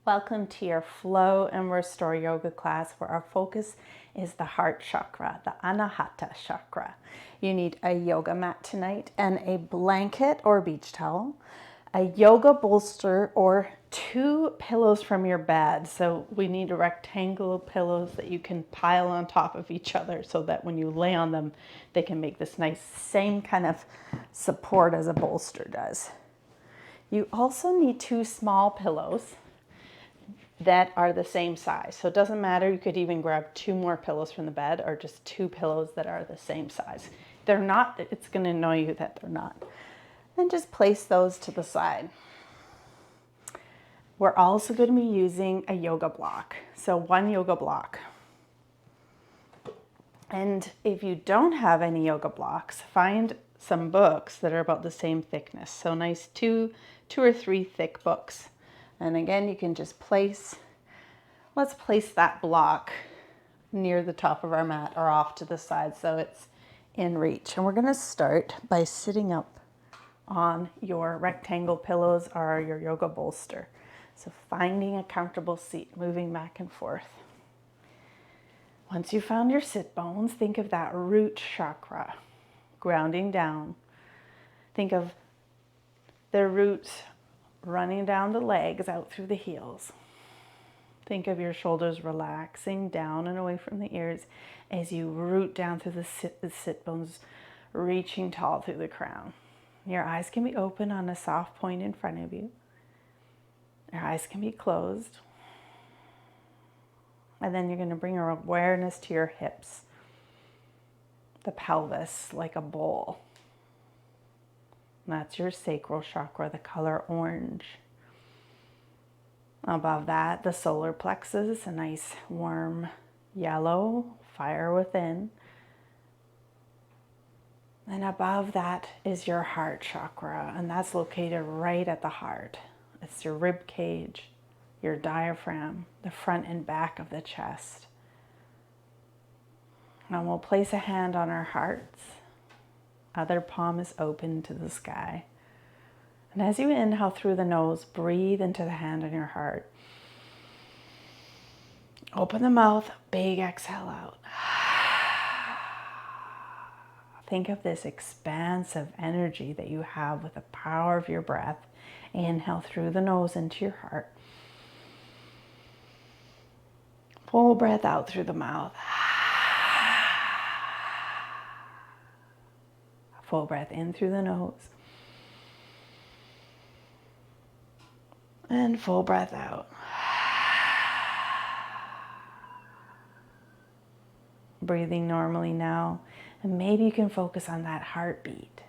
Welcome to your Flow and Restore Yoga class where our focus is the heart chakra, the Anahata chakra. You need a yoga mat tonight and a blanket or beach towel, a yoga bolster or 2 pillows from your bed. So we need rectangular pillows that you can pile on top of each other so that when you lay on them, they can make this nice same kind of support as a bolster does. You also need 2 small pillows that are the same size. So it doesn't matter, you could even grab 2 more pillows from the bed or just 2 pillows that are the same size. If they're not, it's going to annoy you that they're not. And just place those to the side. We're also going to be using a yoga block. So 1 yoga block. And if you don't have any yoga blocks, find some books that are about the same thickness. So nice 2 or 3 thick books. And again, you can just let's place that block near the top of our mat or off to the side so it's in reach. And we're going to start by sitting up on your rectangle pillows or your yoga bolster. So finding a comfortable seat, moving back and forth. Once you found your sit bones, think of that root chakra grounding down. Think of the roots running down the legs out through the heels. Think of your shoulders relaxing down and away from the ears as you root down through the sit bones, reaching tall through the crown. Your eyes can be open on a soft point in front of you. Your eyes can be closed. And then you're going to bring your awareness to your hips, the pelvis like a bowl. That's your sacral chakra, the color orange. Above that, the solar plexus, a nice warm yellow, fire within. And above that is your heart chakra, and that's located right at the heart. It's your rib cage, your diaphragm, the front and back of the chest. And we'll place a hand on our hearts. Other palm is open to the sky. And as you inhale through the nose, breathe into the hand on your heart. Open the mouth, big exhale out. Think of this expansive energy that you have with the power of your breath. Inhale through the nose into your heart. Full breath out through the mouth. Full breath in through the nose. And full breath out. Breathing normally now. And maybe you can focus on that heartbeat.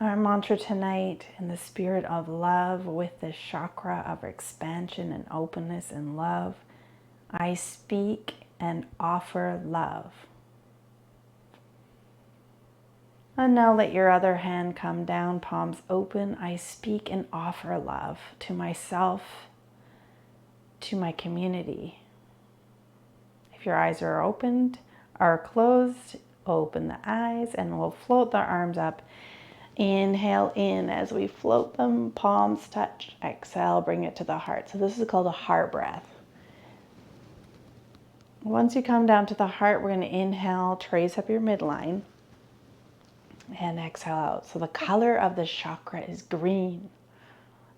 Our mantra tonight, in the spirit of love, with this chakra of expansion and openness and love, I speak and offer love. And now let your other hand come down, palms open. I speak and offer love to myself, to my community. If your eyes are opened or closed, open the eyes and we'll float the arms up. Inhale in as we float them, palms touch. Exhale, bring it to the heart. So this is called a heart breath. Once you come down to the heart, we're going to inhale, trace up your midline. And exhale out. So the color of the chakra is green.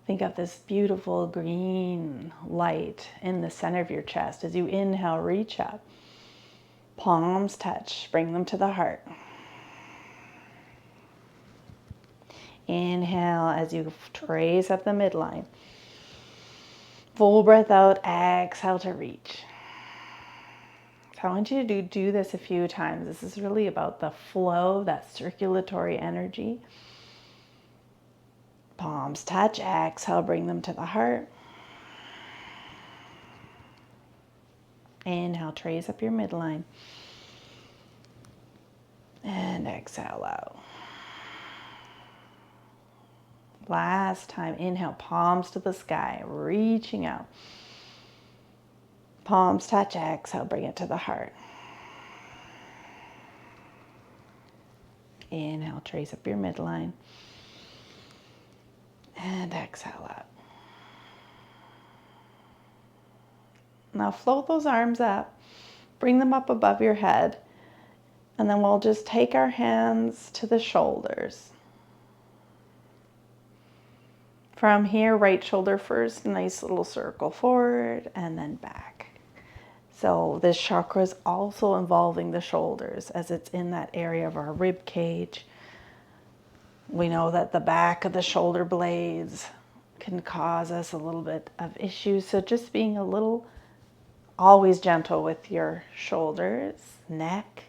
Think of this beautiful green light in the center of your chest. As you inhale, reach up. Palms touch. Bring them to the heart. Inhale as you trace up the midline. Full breath out. Exhale to reach. So I want you to do this a few times. This is really about the flow, that circulatory energy. Palms touch, exhale, bring them to the heart. Inhale, trace up your midline. And exhale out. Last time, inhale, palms to the sky, reaching out. Palms touch, exhale, bring it to the heart. Inhale, trace up your midline. And exhale out. Now float those arms up, bring them up above your head, and then we'll just take our hands to the shoulders. From here, right shoulder first, nice little circle forward and then back. So this chakra is also involving the shoulders as it's in that area of our rib cage. We know that the back of the shoulder blades can cause us a little bit of issues. So just being a little, always gentle with your shoulders, neck.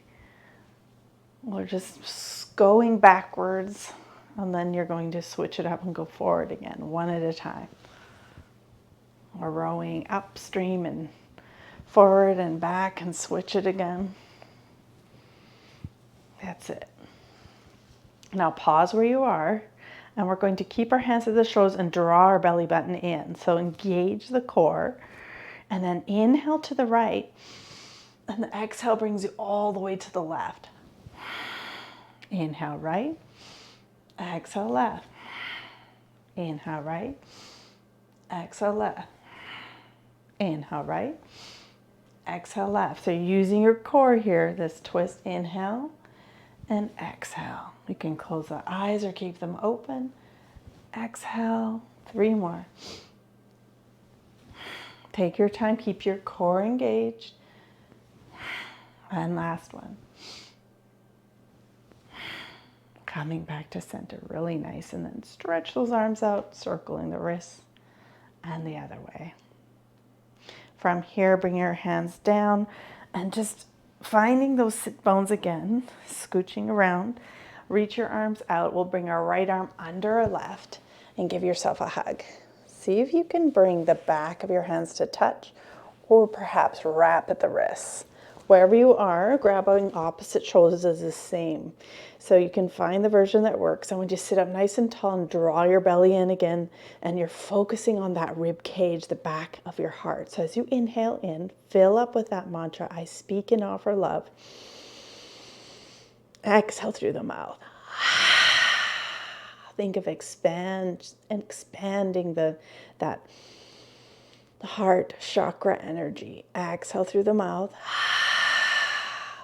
We're just going backwards, and then you're going to switch it up and go forward again, one at a time. We're rowing upstream and forward and back and switch it again. That's it. Now pause where you are, and we're going to keep our hands at the shoulders and draw our belly button in. So engage the core, and then inhale to the right, and the exhale brings you all the way to the left. Inhale right, exhale left. Inhale right, exhale left. Inhale right, exhale left. So using your core here, this twist, inhale and exhale. You can close the eyes or keep them open. Exhale, 3 more. Take your time, keep your core engaged. And last one. Coming back to center, really nice. And then stretch those arms out, circling the wrists and the other way. From here, bring your hands down and just finding those sit bones again, scooching around. Reach your arms out. We'll bring our right arm under our left and give yourself a hug. See if you can bring the back of your hands to touch, or perhaps wrap at the wrists. Wherever you are, grabbing opposite shoulders is the same. So you can find the version that works. I want you to sit up nice and tall and draw your belly in again. And you're focusing on that rib cage, the back of your heart. So as you inhale in, fill up with that mantra, I speak and offer love. Exhale through the mouth. Think of expanding the heart chakra energy. Exhale through the mouth.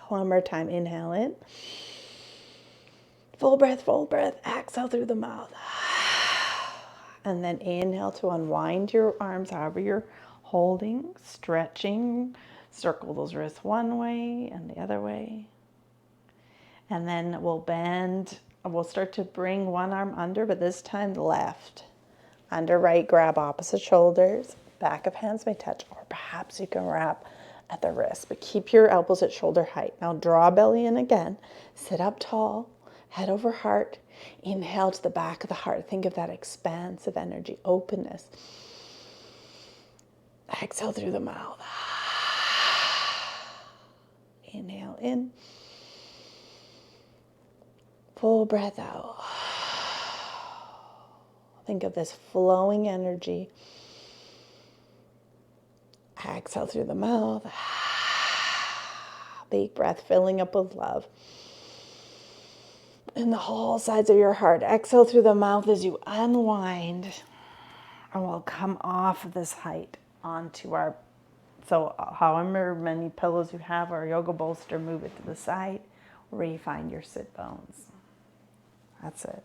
One more time, inhale in. Full breath, exhale through the mouth. And then inhale to unwind your arms however you're holding, stretching. Circle those wrists one way and the other way. And then we'll bend. We'll start to bring one arm under, but this time left. Under right, grab opposite shoulders. Back of hands may touch, or perhaps you can wrap at the wrist, but keep your elbows at shoulder height. Now draw belly in again. Sit up tall, head over heart. Inhale to the back of the heart. Think of that expansive energy, openness. Exhale through the mouth. Inhale in. Full breath out. Think of this flowing energy. Exhale through the mouth. Big breath, filling up with love. In the whole sides of your heart. Exhale through the mouth as you unwind. And we'll come off of this height onto our, so however many pillows you have or yoga bolster, move it to the side where you find your sit bones. That's it.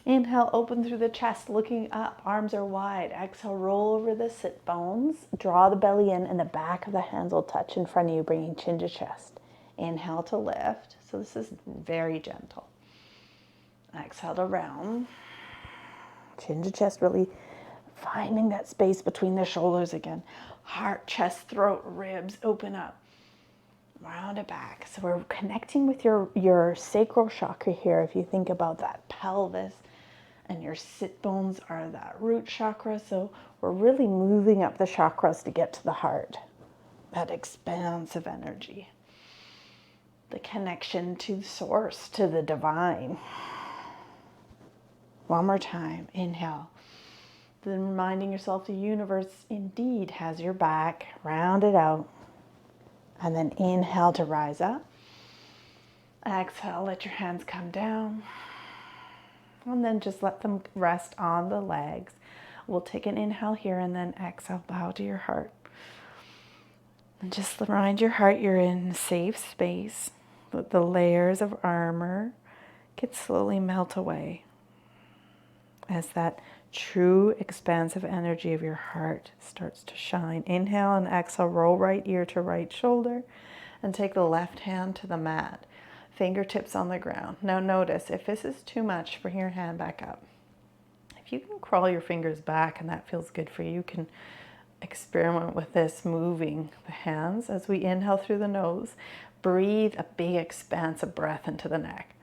Inhale, open through the chest, looking up, arms are wide. Exhale, roll over the sit bones. Draw the belly in and the back of the hands will touch in front of you, bringing chin to chest. Inhale to lift. So this is very gentle. Exhale to round. Chin to chest, really finding that space between the shoulders again. Heart, chest, throat, ribs, open up. Round it back. So we're connecting with your sacral chakra here. If you think about that pelvis, and your sit bones are that root chakra. So we're really moving up the chakras to get to the heart. That expansive energy. The connection to source, to the divine. One more time. Inhale. Then reminding yourself the universe indeed has your back. Round it out. And then inhale to rise up. Exhale, let your hands come down. And then just let them rest on the legs. We'll take an inhale here and then exhale, bow to your heart. And just remind your heart you're in a safe space. Let the layers of armor can slowly melt away as that true expansive energy of your heart starts to shine. Inhale and exhale, roll right ear to right shoulder and take the left hand to the mat. Fingertips on the ground. Now notice, if this is too much, bring your hand back up. If you can crawl your fingers back and that feels good for you, you can experiment with this, moving the hands as we inhale through the nose. Breathe a big expansive breath into the neck.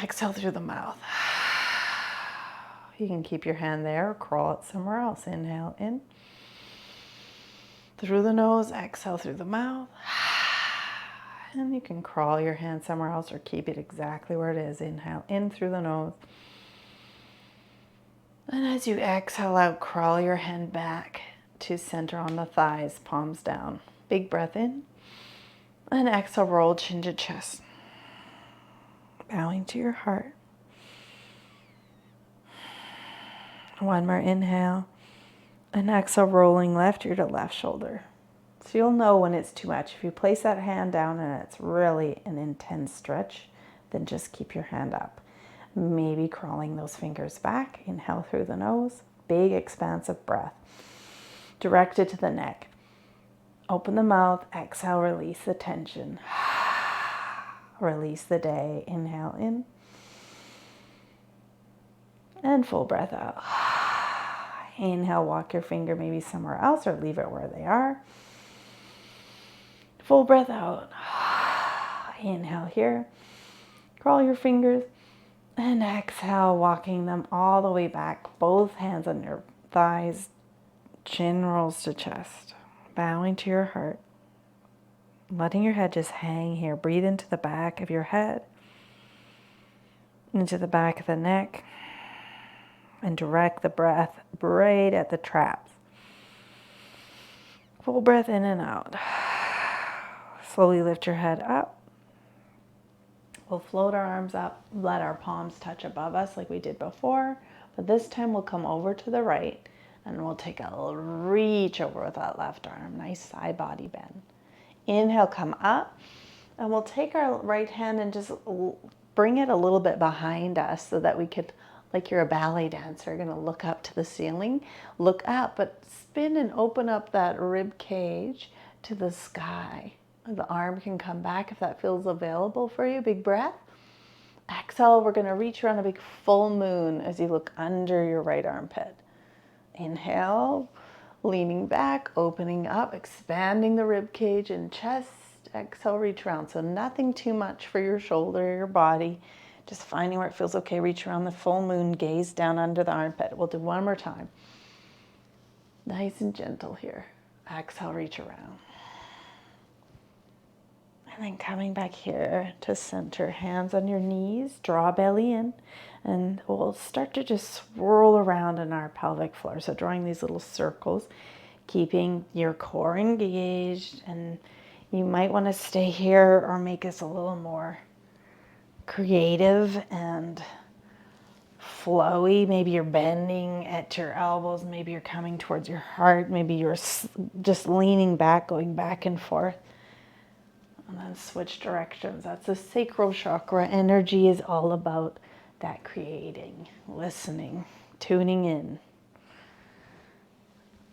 Exhale through the mouth. You can keep your hand there or crawl it somewhere else. Inhale in. Through the nose, exhale through the mouth. And you can crawl your hand somewhere else or keep it exactly where it is. Inhale in through the nose. And as you exhale out, crawl your hand back to center on the thighs, palms down. Big breath in. And exhale, roll chin to chest. Bowing to your heart. One more inhale. And exhale, rolling left ear to left shoulder. So you'll know when it's too much. If you place that hand down and it's really an intense stretch, then just keep your hand up. Maybe crawling those fingers back. Inhale through the nose. Big expansive breath. Directed to the neck. Open the mouth. Exhale, release the tension. Release the day. Inhale in. And full breath out. Inhale, walk your finger maybe somewhere else or leave it where they are. Full breath out. Inhale here. Crawl your fingers. And exhale, walking them all the way back. Both hands on your thighs. Chin rolls to chest. Bowing to your heart. Letting your head just hang here. Breathe into the back of your head. Into the back of the neck. And direct the breath right at the traps. Full breath in and out. Slowly lift your head up. We'll float our arms up, let our palms touch above us like we did before, but this time we'll come over to the right and we'll take a little reach over with that left arm. Nice side body bend. Inhale, come up, and we'll take our right hand and just bring it a little bit behind us so that we could, like you're a ballet dancer, you're gonna look up to the ceiling, look up, but spin and open up that rib cage to the sky. The arm can come back if that feels available for you. Big breath. Exhale, we're gonna reach around a big full moon as you look under your right armpit. Inhale, leaning back, opening up, expanding the rib cage and chest. Exhale, reach around. So nothing too much for your shoulder or your body. Just finding where it feels okay. Reach around the full moon, gaze down under the armpit. We'll do one more time. Nice and gentle here. Exhale, reach around. And then coming back here to center, hands on your knees, draw belly in, and we'll start to just swirl around in our pelvic floor. So drawing these little circles, keeping your core engaged, and you might want to stay here or make this a little more creative and flowy. Maybe you're bending at your elbows, maybe you're coming towards your heart, maybe you're just leaning back, going back and forth. And then switch directions. That's the sacral chakra. Energy is all about that creating, listening, tuning in.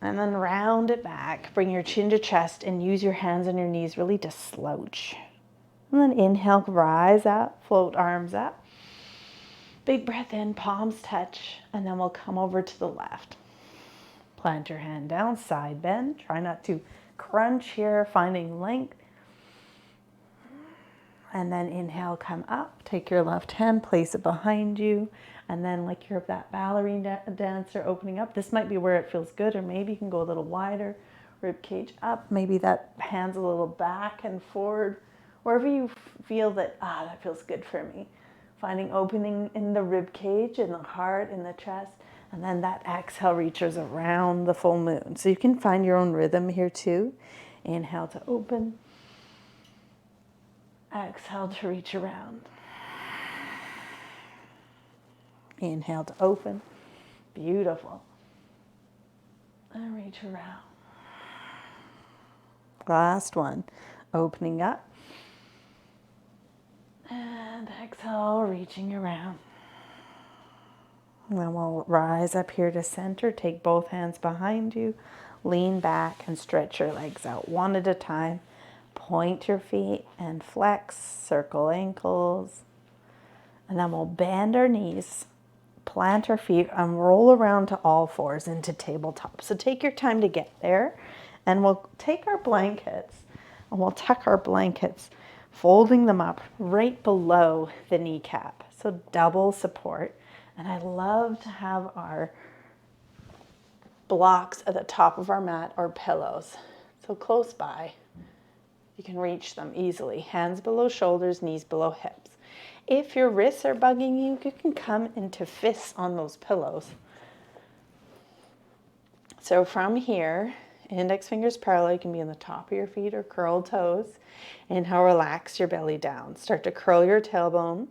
And then round it back. Bring your chin to chest and use your hands on your knees really to slouch. And then inhale, rise up, float arms up. Big breath in, palms touch, and then we'll come over to the left. Plant your hand down, side bend. Try not to crunch here, finding length. And then inhale, come up, take your left hand, place it behind you, and then like you're that ballerina dancer opening up, this might be where it feels good, or maybe you can go a little wider, rib cage up, maybe that hand's a little back and forward, wherever you feel that, that feels good for me. Finding opening in the rib cage, in the heart, in the chest, and then that exhale reaches around the full moon. So you can find your own rhythm here too. Inhale to open. Exhale to reach around. Inhale to open. Beautiful. And reach around. Last one. Opening up. And exhale, reaching around. And then we'll rise up here to center. Take both hands behind you. Lean back and stretch your legs out one at a time. Point your feet and flex. Circle ankles. And then we'll bend our knees. Plant our feet and roll around to all fours into tabletop. So take your time to get there. And we'll take our blankets and we'll tuck our blankets, folding them up right below the kneecap. So double support. And I love to have our blocks at the top of our mat or pillows. So close by, you can reach them easily. Hands below shoulders, knees below hips. If your wrists are bugging you, you can come into fists on those pillows. So from here, index fingers parallel, you can be on the top of your feet or curled toes. Inhale, relax your belly down. Start to curl your tailbone.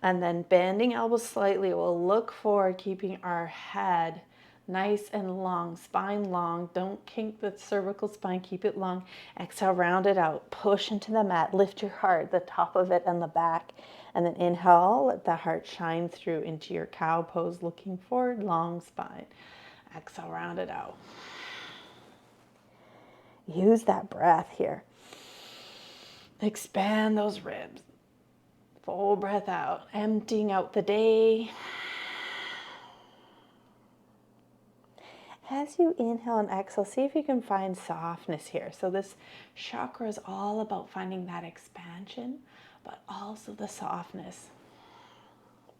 And then bending elbows slightly, we'll look forward, keeping our head nice and long, spine long. Don't kink the cervical spine, keep it long. Exhale, round it out. Push into the mat, lift your heart, the top of it and the back. And then inhale, let the heart shine through into your cow pose, looking forward, long spine. Exhale, round it out. Use that breath here. Expand those ribs. Full breath out, emptying out the day. As you inhale and exhale, see if you can find softness here. So this chakra is all about finding that expansion, but also the softness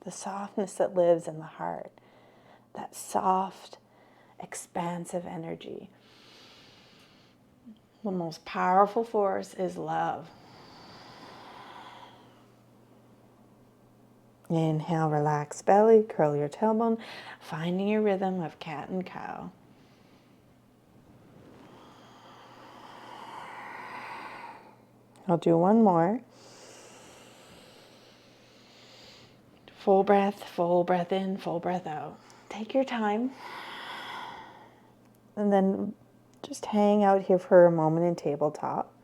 that lives in the heart, that soft, expansive energy. The most powerful force is love. Inhale, relax belly, curl your tailbone, finding your rhythm of cat and cow. I'll do one more. Full breath in, full breath out. Take your time. And then just hang out here for a moment in tabletop.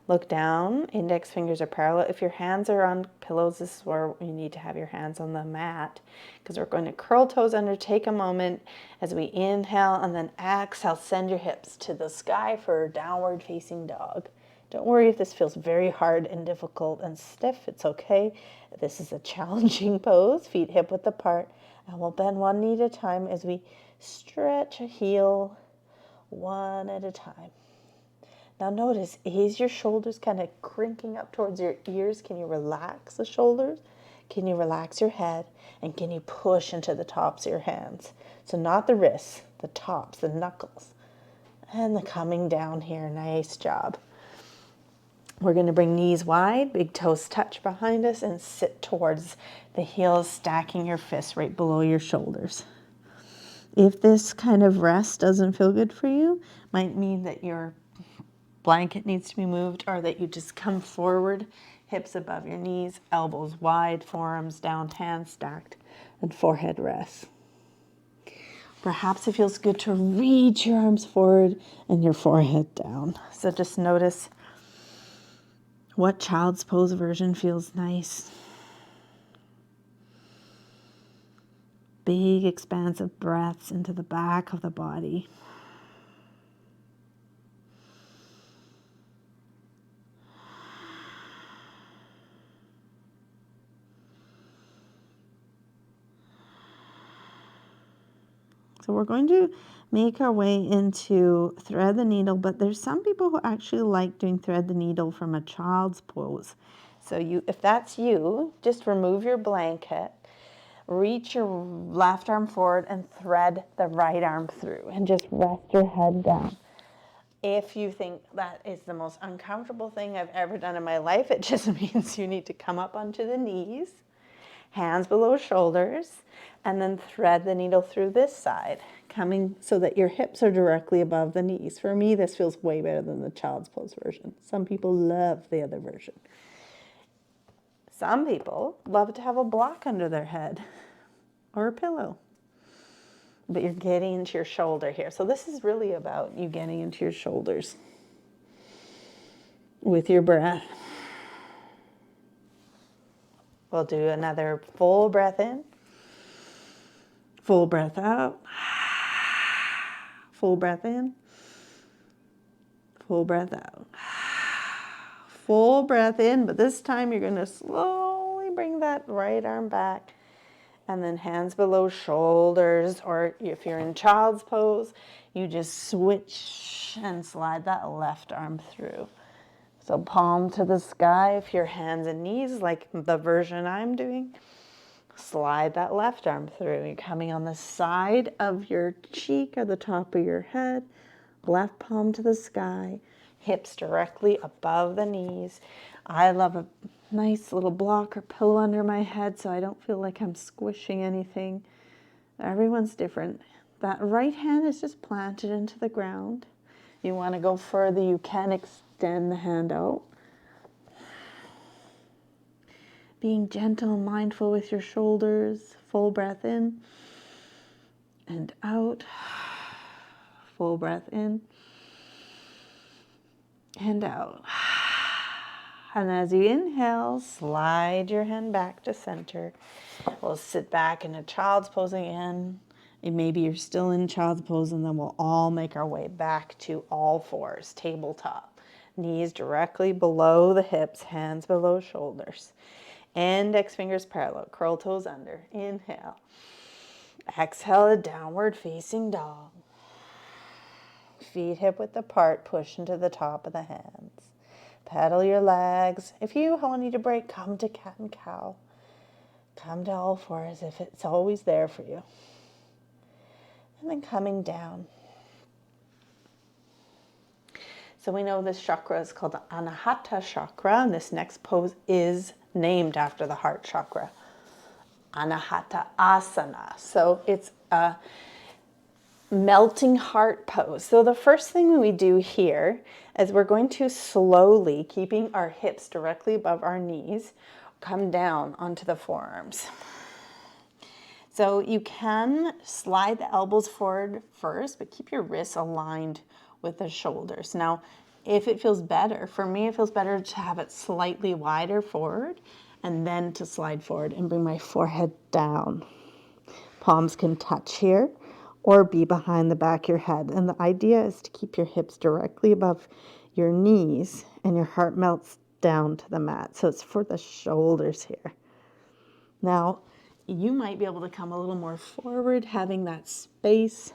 Look down, index fingers are parallel. If your hands are on pillows, this is where you need to have your hands on the mat, because we're going to curl toes under. Take a moment as we inhale and then exhale, send your hips to the sky for downward facing dog. Don't worry if this feels very hard and difficult and stiff, it's okay. This is a challenging pose, feet hip width apart, and we'll bend one knee at a time as we stretch a heel one at a time. Now notice, is your shoulders kind of crinking up towards your ears? Can you relax the shoulders? Can you relax your head? And can you push into the tops of your hands? So not the wrists, the tops, the knuckles. And the coming down here, nice job. We're going to bring knees wide, big toes touch behind us, and sit towards the heels, stacking your fists right below your shoulders. If this kind of rest doesn't feel good for you, might mean that your blanket needs to be moved, or that you just come forward, hips above your knees, elbows wide, forearms down, hands stacked, and forehead rests. Perhaps it feels good to reach your arms forward and your forehead down. So just notice what child's pose version feels nice. Big expansive breaths into the back of the body. So we're going to make our way into thread the needle, but there's some people who actually like doing thread the needle from a child's pose. So if that's you, just remove your blanket, reach your left arm forward and thread the right arm through, and just rest your head down. If you think that is the most uncomfortable thing I've ever done in my life, it just means you need to come up onto the knees, hands below shoulders, and then thread the needle through this side, coming so that your hips are directly above the knees. For me, this feels way better than the child's pose version. Some people love the other version. Some people love to have a block under their head or a pillow, but you're getting into your shoulder here. So this is really about you getting into your shoulders. with your breath. We'll do another full breath in, full breath out, full breath in, full breath out. Full breath in, but this time you're going to slowly bring that right arm back, and then hands below shoulders, or if you're in child's pose, you just switch and slide that left arm through. So palm to the sky if your hands and knees, like the version I'm doing. Slide that left arm through. You're coming on the side of your cheek or the top of your head. Left palm to the sky. Hips directly above the knees. I love a nice little block or pillow under my head so I don't feel like I'm squishing anything. Everyone's different. That right hand is just planted into the ground. You want to go further, you can extend the hand out. Being gentle and mindful with your shoulders. Full breath in and out. Full breath in and out. And as you inhale, slide your hand back to center. We'll sit back in a child's pose again. And maybe you're still in child's pose, and then we'll all make our way back to all fours, tabletop. Knees directly below the hips, hands below shoulders. Index fingers parallel, curl toes under. Inhale. Exhale, a downward facing dog. Feet hip width apart, push into the top of the hands. Pedal your legs. If you need a break, come to cat and cow. Come to all fours if it's always there for you. And then coming down. So we know this chakra is called the Anahata chakra, and this next pose is named after the heart chakra. Anahata asana. So it's a melting heart pose. So the first thing we do here is we're going to slowly, keeping our hips directly above our knees, come down onto the forearms. So you can slide the elbows forward first, but keep your wrists aligned with the shoulders. Now, if it feels better, for me it feels better to have it slightly wider forward and then to slide forward and bring my forehead down. Palms can touch here or be behind the back of your head. And the idea is to keep your hips directly above your knees and your heart melts down to the mat. So it's for the shoulders here. Now, you might be able to come a little more forward, having that space,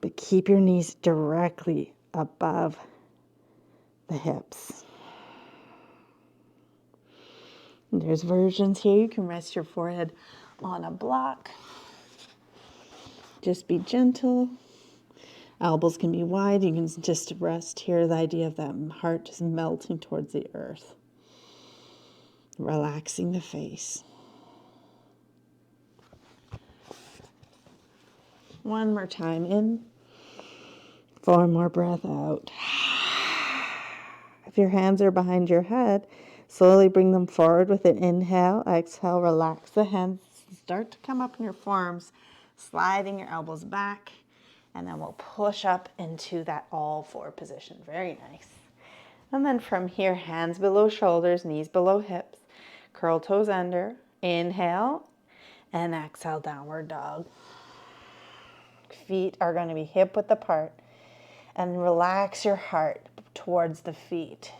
but keep your knees directly above the hips. And there's versions here. You can rest your forehead on a block. Just be gentle. Elbows can be wide. You can just rest here. The idea of that heart just melting towards the earth. Relaxing the face. One more time in. 4 more breath out. If your hands are behind your head, slowly bring them forward with an inhale. Exhale, relax the hands. Start to come up in your forearms, sliding your elbows back, and then we'll push up into that all four position. Very nice. And then from here, hands below shoulders, knees below hips, curl toes under. Inhale, and exhale, downward dog. Feet are going to be hip width apart, and relax your heart towards the feet.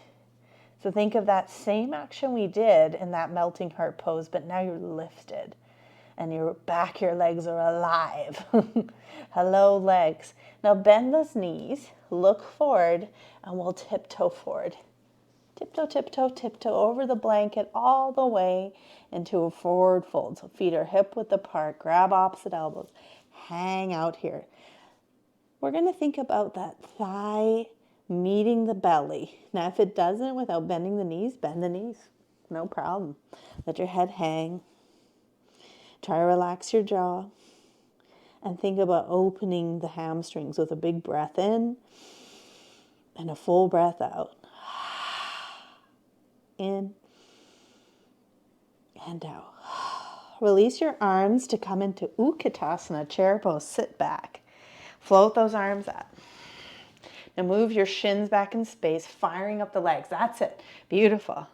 So think of that same action we did in that melting heart pose, but now you're lifted and your back, your legs are alive. Hello, legs. Now bend those knees, look forward, and we'll tiptoe forward. Tiptoe, tiptoe, tiptoe over the blanket all the way into a forward fold. So feet are hip width apart, grab opposite elbows, hang out here. We're going to think about that thigh meeting the belly. Now, if it doesn't, without bending the knees, bend the knees. No problem. Let your head hang. Try to relax your jaw. And think about opening the hamstrings with a big breath in and a full breath out. In and out. Release your arms to come into Utkatasana, chair pose. Sit back. Float those arms up. And move your shins back in space, firing up the legs. That's it. Beautiful.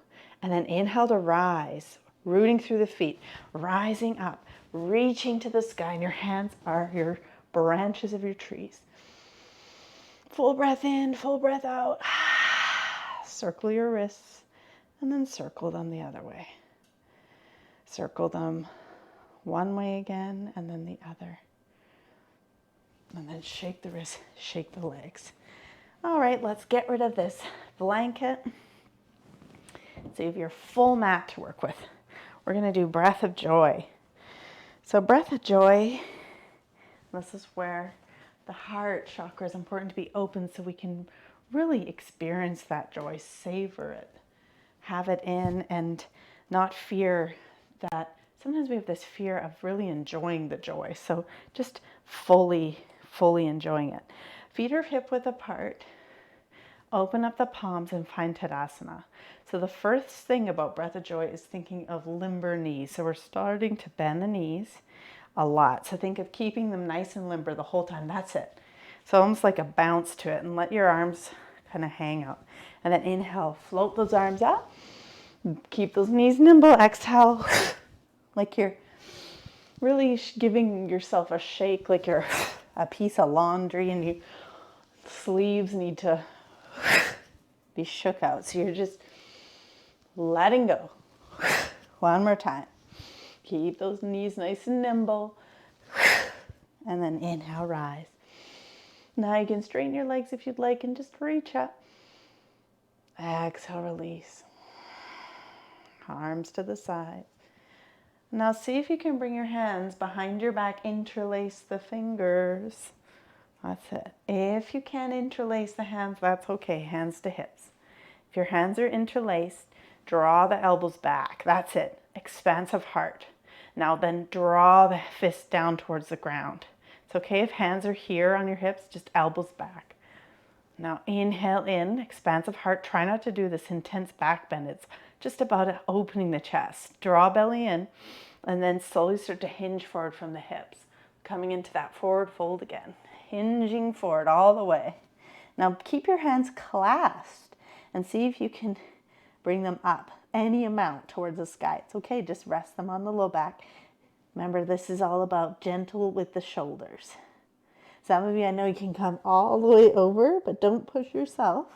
And then inhale to rise, rooting through the feet, rising up, reaching to the sky. And your hands are your branches of your trees. Full breath in, full breath out. Circle your wrists and then circle them the other way. Circle them one way again and then the other. And then shake the wrists, shake the legs. All right, let's get rid of this blanket. So you have your full mat to work with. We're going to do breath of joy. So breath of joy, this is where the heart chakra is important to be open so we can really experience that joy, savor it, have it in, and not fear that. Sometimes we have this fear of really enjoying the joy. So just fully enjoying it. Feet are hip width apart. Open up the palms and find Tadasana. So the first thing about breath of joy is thinking of limber knees. So we're starting to bend the knees a lot. So think of keeping them nice and limber the whole time. That's it. So almost like a bounce to it, and let your arms kind of hang out. And then inhale, float those arms up. Keep those knees nimble. Exhale, like you're really giving yourself a shake, like you're a piece of laundry and your sleeves need to be shook out. So you're just letting go. One more time. Keep those knees nice and nimble. And then inhale, rise. Now you can straighten your legs if you'd like and just reach up. Exhale, release. Arms to the side. Now see if you can bring your hands behind your back, interlace the fingers. That's it. If you can't interlace the hands, that's okay. Hands to hips. If your hands are interlaced, draw the elbows back. That's it. Expansive heart. Now then draw the fist down towards the ground. It's okay if hands are here on your hips, just elbows back. Now inhale in, expansive heart. Try not to do this intense back bend. It's just about opening the chest. Draw belly in, and then slowly start to hinge forward from the hips. Coming into that forward fold again. Hinging forward all the way. Now keep your hands clasped and see if you can bring them up any amount towards the sky. It's okay, just rest them on the low back. Remember, this is all about gentle with the shoulders. Some of you, I know you can come all the way over, but don't push yourself.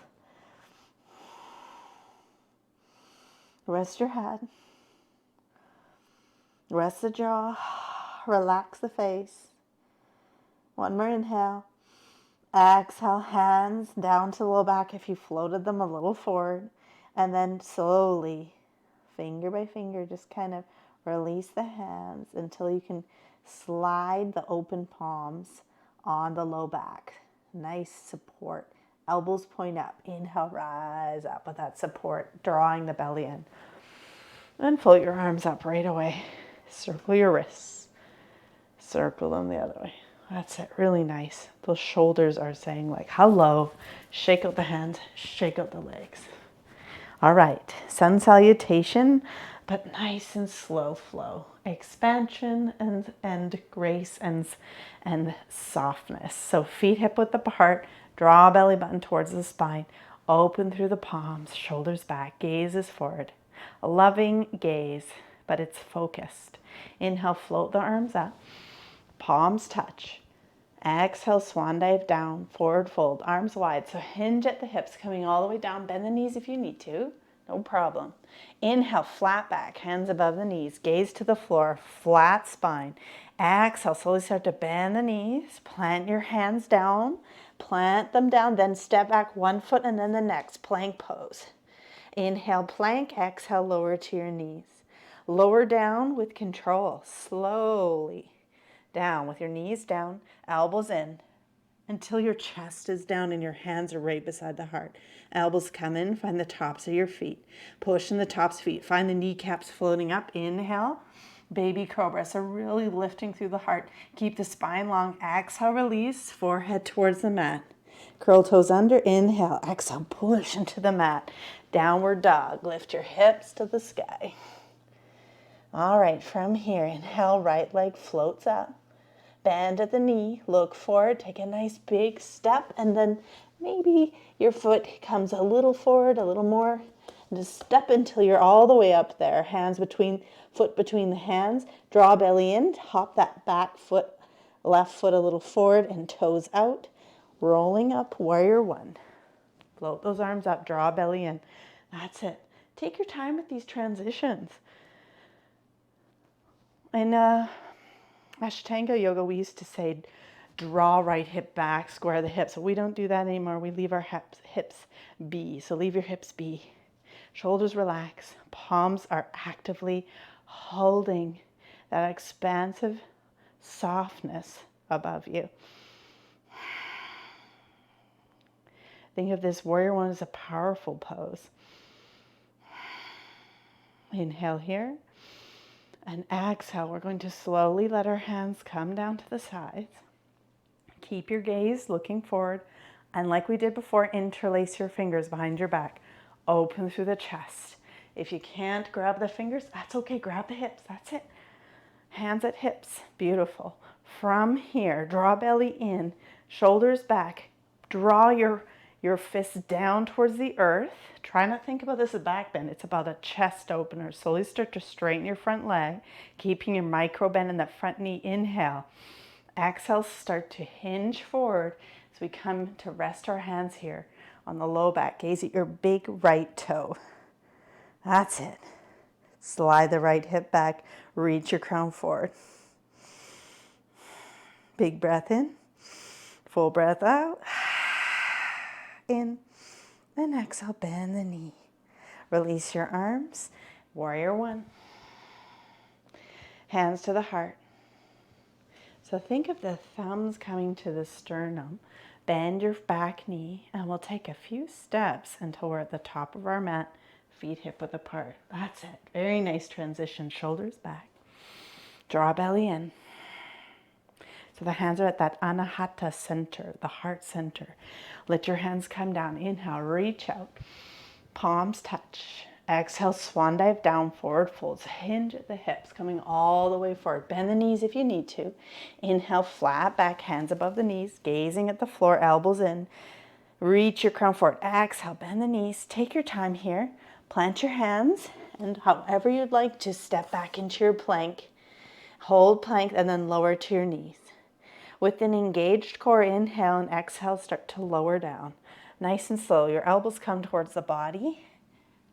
Rest your head. Rest the jaw. Relax the face. One more inhale. Exhale, hands down to the low back if you floated them a little forward. And then slowly, finger by finger, just kind of release the hands until you can slide the open palms on the low back. Nice support. Elbows point up. Inhale, rise up with that support, drawing the belly in. And float your arms up right away. Circle your wrists. Circle them the other way. That's it. Really nice. Those shoulders are saying like, hello. Shake out the hands. Shake out the legs. All right. Sun salutation, but nice and slow flow. Expansion and grace and softness. So feet hip width apart. Draw belly button towards the spine. Open through the palms. Shoulders back. Gaze is forward. A loving gaze, but it's focused. Inhale, float the arms up. Palms touch. Exhale, swan dive down, forward fold, arms wide. So hinge at the hips, coming all the way down. Bend the knees if you need to, no problem. Inhale, flat back, hands above the knees, gaze to the floor, flat spine. Exhale, slowly start to bend the knees, plant your hands down, plant them down, then step back one foot and then the next, plank pose. Inhale, plank, exhale, lower to your knees. Lower down with control, slowly. Down with your knees down, elbows in, until your chest is down and your hands are right beside the heart. Elbows come in, find the tops of your feet. Push in the tops feet, find the kneecaps floating up. Inhale, baby cobra. So really lifting through the heart. Keep the spine long. Exhale, release, forehead towards the mat. Curl toes under, inhale, exhale, push into the mat. Downward dog, lift your hips to the sky. All right, from here, inhale, right leg floats up. Bend at the knee, look forward, take a nice big step, and then Maybe your foot comes a little forward, a little more. And just step until you're all the way up there. Hands between, foot between the hands. Draw belly in. Hop that back foot, left foot a little forward and toes out. Rolling up, warrior one. Float those arms up, draw belly in. That's it. Take your time with these transitions. In Ashtanga yoga, we used to say, draw right hip back, square the hips. But we don't do that anymore. We leave our hips be. So leave your hips be. Shoulders relax. Palms are actively holding that expansive softness above you. Think of this warrior one as a powerful pose. Inhale here. And exhale. We're going to slowly let our hands come down to the sides. Keep your gaze looking forward. And like we did before, interlace your fingers behind your back. Open through the chest. If you can't grab the fingers, that's okay. Grab the hips. That's it. Hands at hips. Beautiful. From here, draw belly in, shoulders back. Draw your fists down towards the earth. Try not to think about this as a back bend. It's about a chest opener. Slowly start to straighten your front leg, keeping your micro bend in that front knee. Inhale. Exhale, start to hinge forward as we come to rest our hands here on the low back. Gaze at your big right toe. That's it. Slide the right hip back. Reach your crown forward. Big breath in. Full breath out. In. And exhale, bend the knee. Release your arms. Warrior one. Hands to the heart. So think of the thumbs coming to the sternum. Bend your back knee, and we'll take a few steps until we're at the top of our mat, feet hip width apart. That's it. Very nice transition. Shoulders back. Draw belly in. So the hands are at that Anahata center, the heart center. Let your hands come down. Inhale, reach out. Palms touch. Exhale, swan dive down, forward folds. Hinge at the hips, coming all the way forward. Bend the knees if you need to. Inhale, flat back, hands above the knees, gazing at the floor, elbows in. Reach your crown forward. Exhale, bend the knees. Take your time here. Plant your hands, and however you'd like to step back into your plank. Hold plank and then lower to your knees. With an engaged core, inhale and exhale, start to lower down. Nice and slow. Your elbows come towards the body.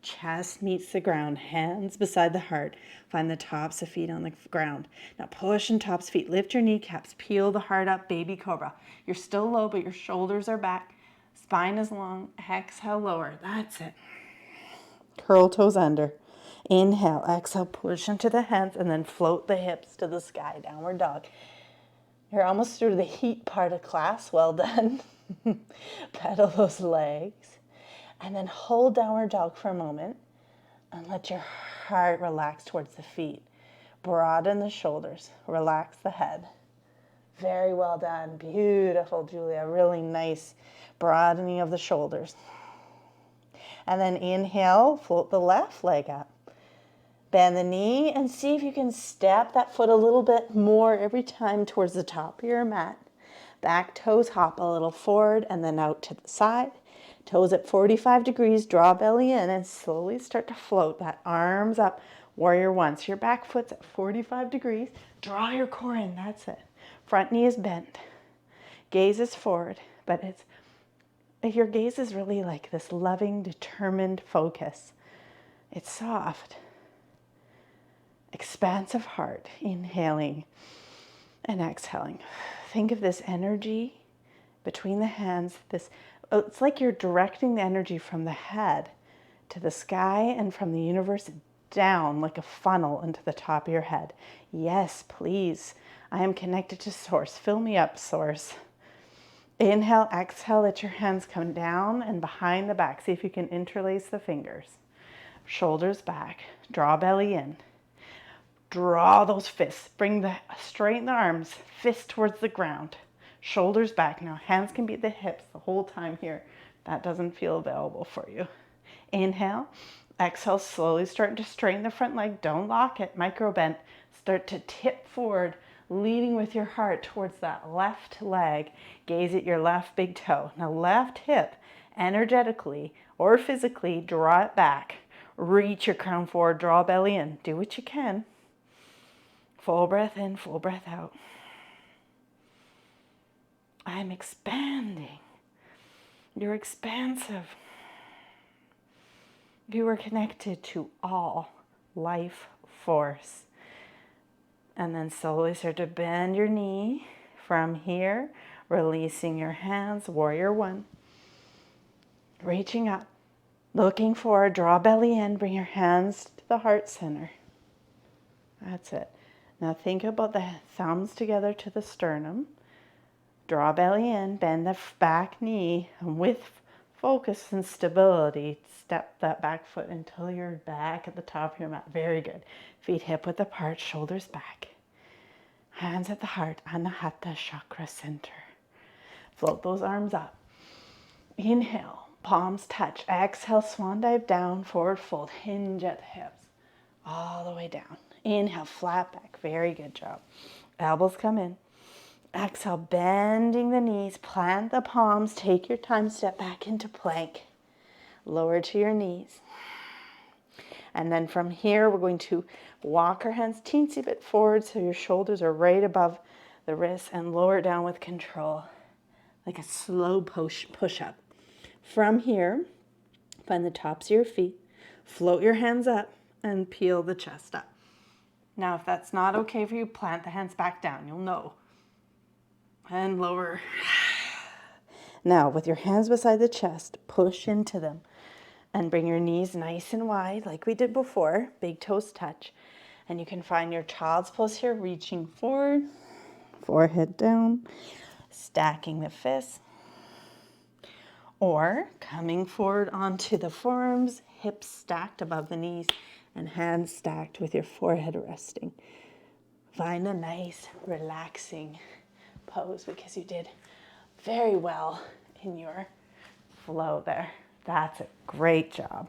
Chest meets the ground, hands beside the heart. Find the tops of feet on the ground. Now push and tops feet. Lift your kneecaps. Peel the heart up, baby cobra. You're still low, but your shoulders are back. Spine is long. Exhale, lower. That's it. Curl toes under. Inhale, exhale, push into the hands, and then float the hips to the sky. Downward dog. You're almost through the heat part of class. Well done. Pedal those legs. And then hold downward dog for a moment and let your heart relax towards the feet. Broaden the shoulders. Relax the head. Very well done. Beautiful, Julia. Really nice broadening of the shoulders. And then inhale, float the left leg up. Bend the knee and see if you can step that foot a little bit more every time towards the top of your mat. Back toes hop a little forward and then out to the side. Toes at 45 degrees, draw belly in and slowly start to float that arms up. Warrior one. So your back foot's at 45 degrees. Draw your core in, that's it. Front knee is bent. Gaze is forward, but your gaze is really like this loving, determined focus. It's soft. Expansive heart, inhaling and exhaling. Think of this energy between the hands. It's like you're directing the energy from the head to the sky and from the universe down like a funnel into the top of your head. Yes, please. I am connected to Source. Fill me up, Source. Inhale, exhale, let your hands come down and behind the back. See if you can interlace the fingers. Shoulders back. Draw belly in. Draw those fists. Straighten the arms. Fist towards the ground. Shoulders back. Now hands can be at the hips the whole time here. That doesn't feel available for you. Inhale. Exhale, slowly start to straighten the front leg. Don't lock it. Micro bend. Start to tip forward. leading with your heart towards that left leg. Gaze at your left big toe. Now left hip, energetically or physically, draw it back. Reach your crown forward, draw belly in. Do what you can. Full breath in, full breath out. I'm expanding. You're expansive. You are connected to all life force. And then slowly start to bend your knee. From here, releasing your hands, warrior one. Reaching up, looking forward, draw belly in, bring your hands to the heart center. That's it. Now think about the thumbs together to the sternum. Draw belly in, bend the back knee, and with focus and stability, step that back foot until you're back at the top of your mat. Very good. Feet hip width apart, shoulders back. Hands at the heart, Anahata chakra center. Float those arms up. Inhale, palms touch. Exhale, swan dive down, forward fold, hinge at the hips. All the way down. Inhale, flat back. Very good job. Elbows come in. Exhale, bending the knees, plant the palms, take your time, step back into plank. Lower to your knees. And then from here, we're going to walk our hands teensy bit forward so your shoulders are right above the wrists, and lower down with control, like a slow push-up. From here, find the tops of your feet, float your hands up, and peel the chest up. Now, if that's not okay for you, plant the hands back down. You'll know. And lower. Now, with your hands beside the chest, push into them and bring your knees nice and wide like we did before. Big toes touch. And you can find your child's pose here, reaching forward, forehead down, stacking the fists, or coming forward onto the forearms, hips stacked above the knees, and hands stacked with your forehead resting. Find a nice, relaxing pose because you did very well in your flow there. That's a great job.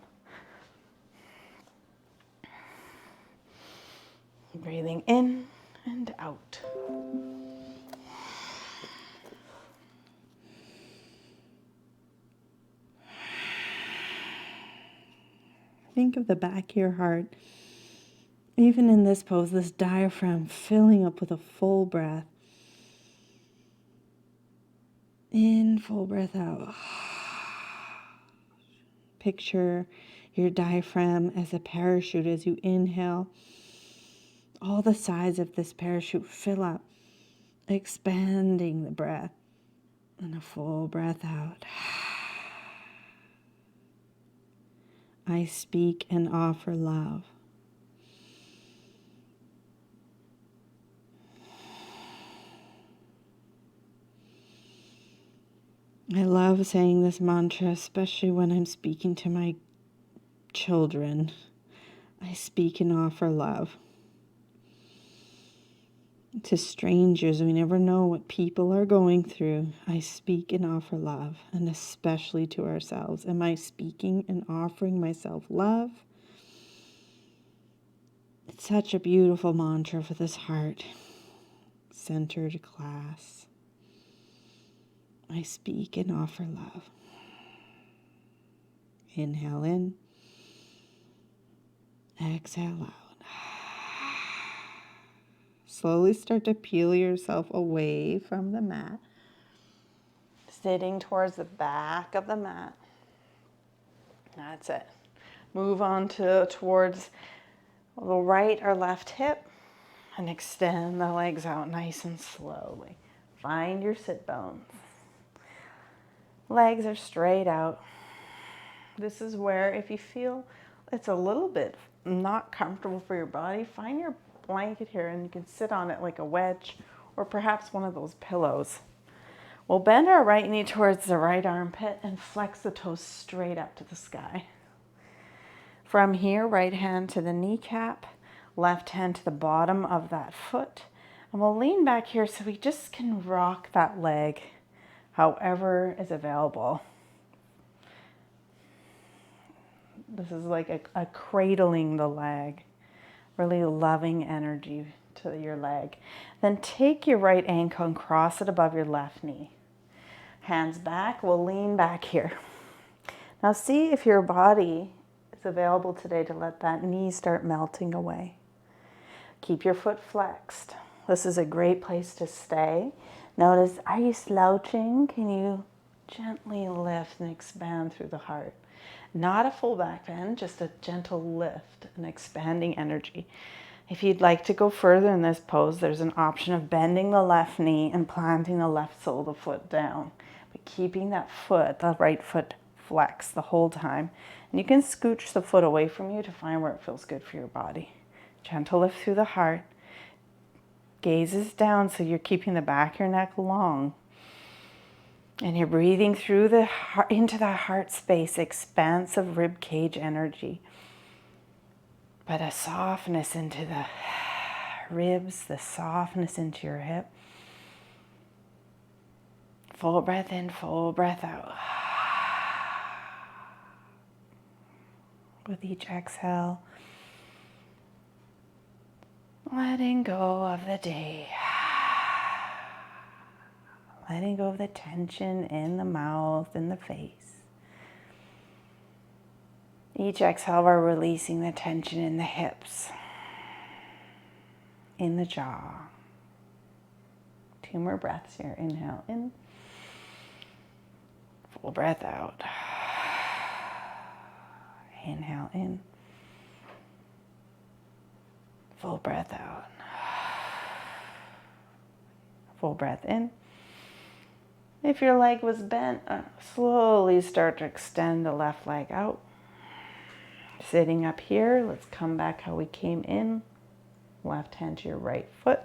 Breathing in and out. Think of the back of your heart. Even in this pose, this diaphragm filling up with a full breath. In, full breath out. Picture your diaphragm as a parachute as you inhale. All the sides of this parachute fill up, expanding the breath. And a full breath out. I speak and offer love. I love saying this mantra, especially when I'm speaking to my children. I speak and offer love. To strangers, we never know what people are going through. I speak and offer love, and especially to ourselves. Am I speaking and offering myself love? It's such a beautiful mantra for this heart-centered class. I speak and offer love. Inhale in. Exhale out. Slowly start to peel yourself away from the mat. Sitting towards the back of the mat. That's it. Move on towards the right or left hip and extend the legs out nice and slowly. Find your sit bones. Legs are straight out. This is where if you feel it's a little bit not comfortable for your body, find your blanket here and you can sit on it like a wedge or perhaps one of those pillows. We'll bend our right knee towards the right armpit and flex the toes straight up to the sky. From here, right hand to the kneecap, left hand to the bottom of that foot. And we'll lean back here so we just can rock that leg however is available. This is like a cradling the leg, really loving energy to to your leg. Then take your right ankle and cross it above your left knee. Hands back, we'll lean back here. Now see if your body is available today to let that knee start melting away. Keep your foot flexed. This is a great place to stay. Notice, are you slouching? Can you gently lift and expand through the heart? Not a full back bend, just a gentle lift and expanding energy. If you'd like to go further in this pose, there's an option of bending the left knee and planting the left sole of the foot down, but keeping that foot, the right foot, flexed the whole time. And you can scooch the foot away from you to find where it feels good for your body. Gentle lift through the heart. Gazes down so you're keeping the back of your neck long. And you're breathing through the heart, into that heart space, expansive rib cage energy. But a softness into the ribs, the softness into your hip. Full breath in, full breath out. With each exhale, letting go of the day. Letting go of the tension in the mouth and the face. Each exhale, we're releasing the tension in the hips, in the jaw. 2 more breaths here. Inhale in. Full breath out. Inhale in. Full breath out. Full breath in. If your leg was bent, slowly start to extend the left leg out. Sitting up here, let's come back how we came in. Left hand to your right foot,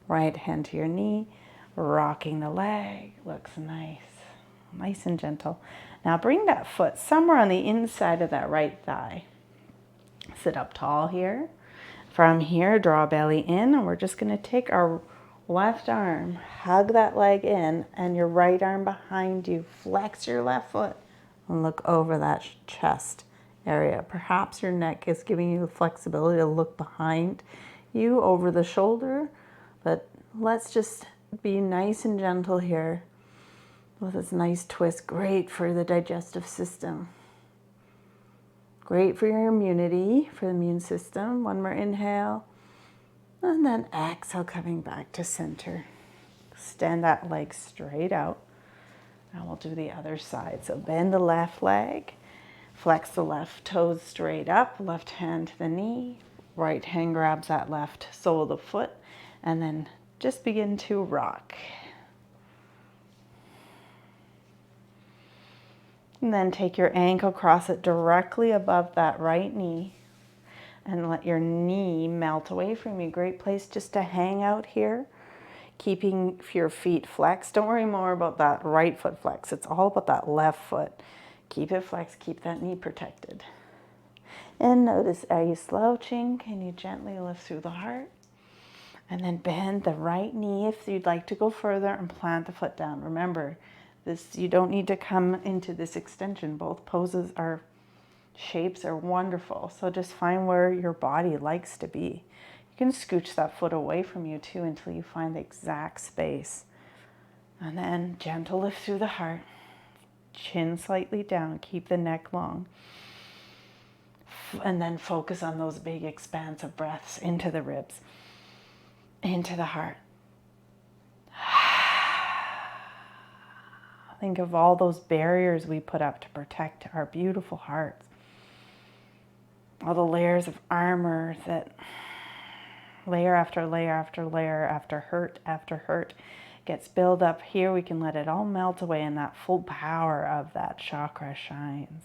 right hand to your knee, rocking the leg. Looks nice, nice and gentle. Now bring that foot somewhere on the inside of that right thigh. Sit up tall here. From here, draw belly in, and we're just going to take our left arm, hug that leg in, and your right arm behind you. Flex your left foot and look over that chest area. Perhaps your neck is giving you the flexibility to look behind you over the shoulder, but let's just be nice and gentle here with this nice twist. Great for the digestive system. Great for your immunity, for the immune system. One more inhale. And then exhale, coming back to center. Extend that leg straight out. Now we'll do the other side. So bend the left leg. Flex the left toes straight up. Left hand to the knee. Right hand grabs that left sole of the foot. And then just begin to rock. And then take your ankle, cross it directly above that right knee. And let your knee melt away from you. Great place just to hang out here, keeping your feet flexed. Don't worry more about that right foot flex. It's all about that left foot. Keep it flexed, keep that knee protected. And notice, are you slouching? Can you gently lift through the heart? And then bend the right knee if you'd like to go further and plant the foot down. Remember, this, you don't need to come into this extension. Both poses are shapes are wonderful. So just find where your body likes to be. You can scooch that foot away from you too until you find the exact space. And then gentle lift through the heart. Chin slightly down. Keep the neck long. And then focus on those big expansive breaths into the ribs, into the heart. Think of all those barriers we put up to protect our beautiful hearts. All the layers of armor that layer after layer after layer after hurt gets built up here. We can let it all melt away and that full power of that chakra shines.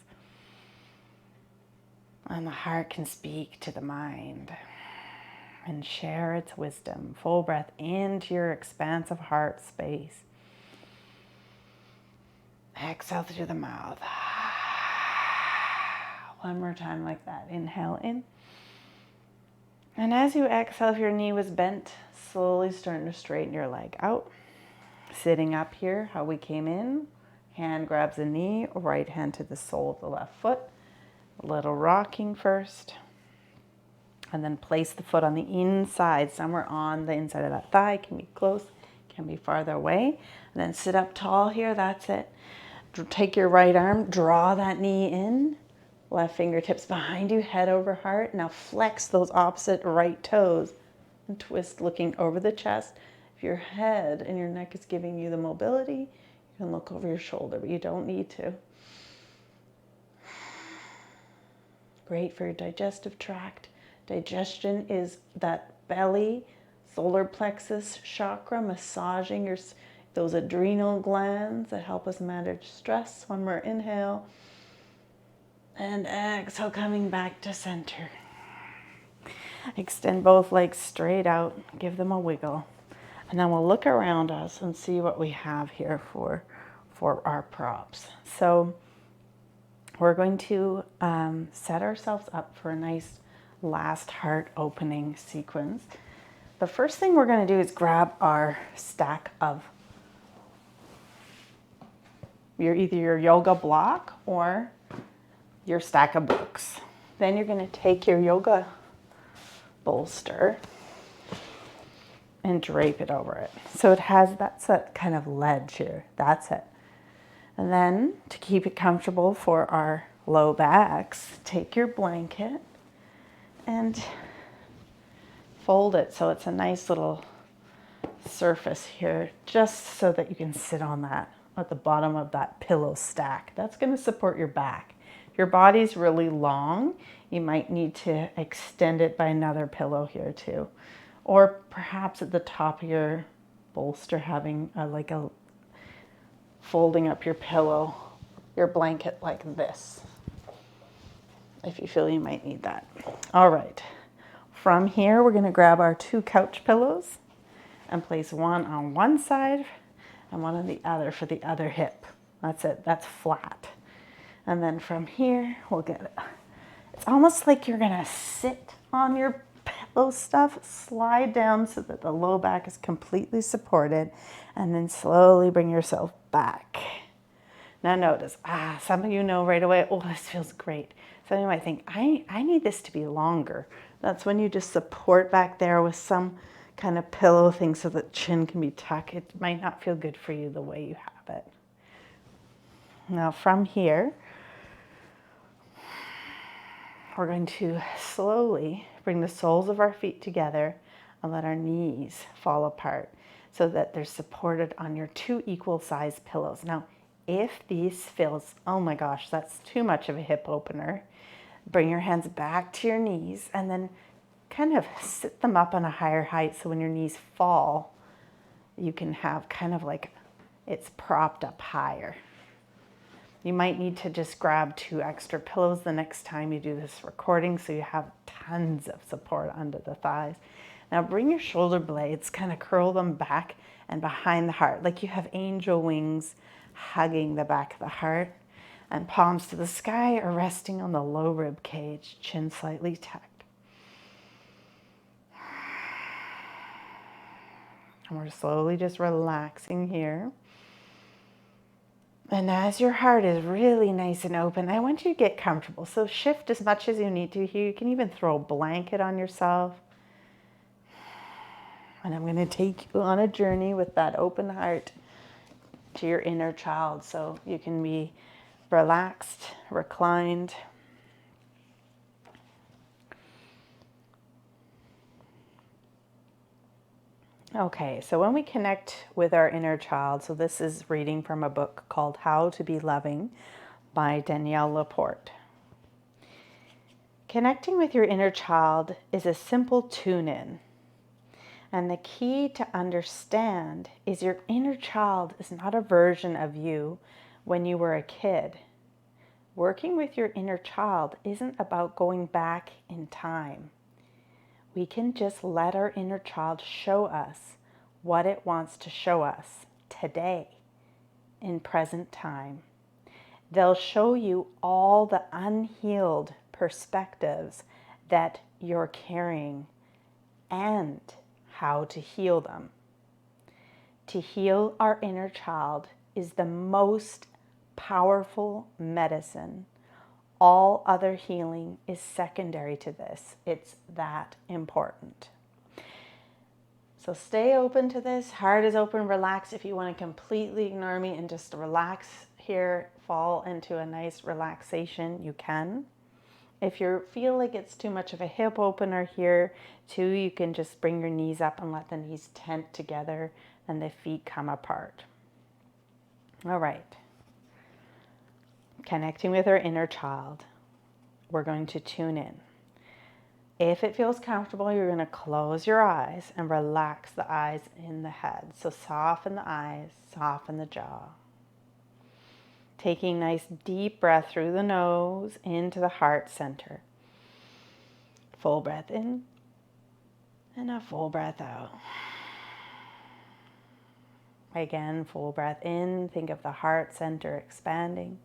And the heart can speak to the mind and share its wisdom. Full breath into your expansive heart space. Exhale through the mouth. One more time like that. Inhale in. And as you exhale, if your knee was bent, slowly starting to straighten your leg out. Sitting up here, how we came in. Hand grabs the knee, right hand to the sole of the left foot. A little rocking first. And then place the foot on the inside, somewhere on the inside of that thigh. Can be close, can be farther away. And then sit up tall here, that's it. Take your right arm, draw that knee in, left fingertips behind you, head over heart. Now flex those opposite right toes and twist looking over the chest. If your head and your neck is giving you the mobility, you can look over your shoulder, but you don't need to. Great for your digestive tract. Digestion is that belly, solar plexus chakra, massaging those adrenal glands that help us manage stress when we're inhale. And exhale, coming back to center. Extend both legs straight out, give them a wiggle. And then we'll look around us and see what we have here for our props. So we're going to set ourselves up for a nice last heart opening sequence. The first thing we're going to do is grab our stack of either your yoga block or your stack of books. Then you're going to take your yoga bolster and drape it over it. So that's that kind of ledge here. That's it. And then to keep it comfortable for our low backs, take your blanket and fold it so it's a nice little surface here, just so that you can sit on that at the bottom of that pillow stack. That's going to support your back. If your body's really long, you might need to extend it by another pillow here too. Or perhaps at the top of your bolster having like a folding up your pillow, your blanket like this, if you feel you might need that. All right, from here we're going to grab our 2 couch pillows and place one on one side and one on the other for the other hip. That's it, that's flat. And then from here we'll get it. It's almost like you're going to sit on your pillow stuff, slide down so that the low back is completely supported, and then slowly bring yourself back. Now notice, some of you know right away, oh, this feels great. Some of you might think, I need this to be longer. That's when you just support back there with some kind of pillow thing so that chin can be tucked. It might not feel good for you the way you have it. Now from here, we're going to slowly bring the soles of our feet together and let our knees fall apart so that they're supported on your 2 equal sized pillows. Now, if these feels, oh my gosh, that's too much of a hip opener, bring your hands back to your knees and then kind of sit them up on a higher height so when your knees fall, you can have kind of like it's propped up higher. You might need to just grab 2 extra pillows the next time you do this recording so you have tons of support under the thighs. Now bring your shoulder blades, kind of curl them back and behind the heart, like you have angel wings hugging the back of the heart, and palms to the sky or resting on the low rib cage, chin slightly tucked. And we're slowly just relaxing here. And as your heart is really nice and open, I want you to get comfortable. So shift as much as you need to here. You can even throw a blanket on yourself. And I'm going to take you on a journey with that open heart to your inner child. So you can be relaxed, reclined. Okay, so when we connect with our inner child, so this is reading from a book called How to Be Loving by Danielle LaPorte. Connecting with your inner child is a simple tune-in. And the key to understand is your inner child is not a version of you when you were a kid. Working with your inner child isn't about going back in time. We can just let our inner child show us what it wants to show us today, in present time. They'll show you all the unhealed perspectives that you're carrying and how to heal them. To heal our inner child is the most powerful medicine All other healing is secondary to this. It's that important. So stay open to this. Heart is open, relax. If you want to completely ignore me and just relax here, fall into a nice relaxation, you can. If you feel like it's too much of a hip opener here, too, you can just bring your knees up and let the knees tent together and the feet come apart. All right. Connecting with our inner child. We're going to tune in. If it feels comfortable, you're going to close your eyes and relax the eyes in the head. So soften the eyes, soften the jaw. Taking nice deep breath through the nose into the heart center. Full breath in and a full breath out. Again, full breath in. Think of the heart center expanding.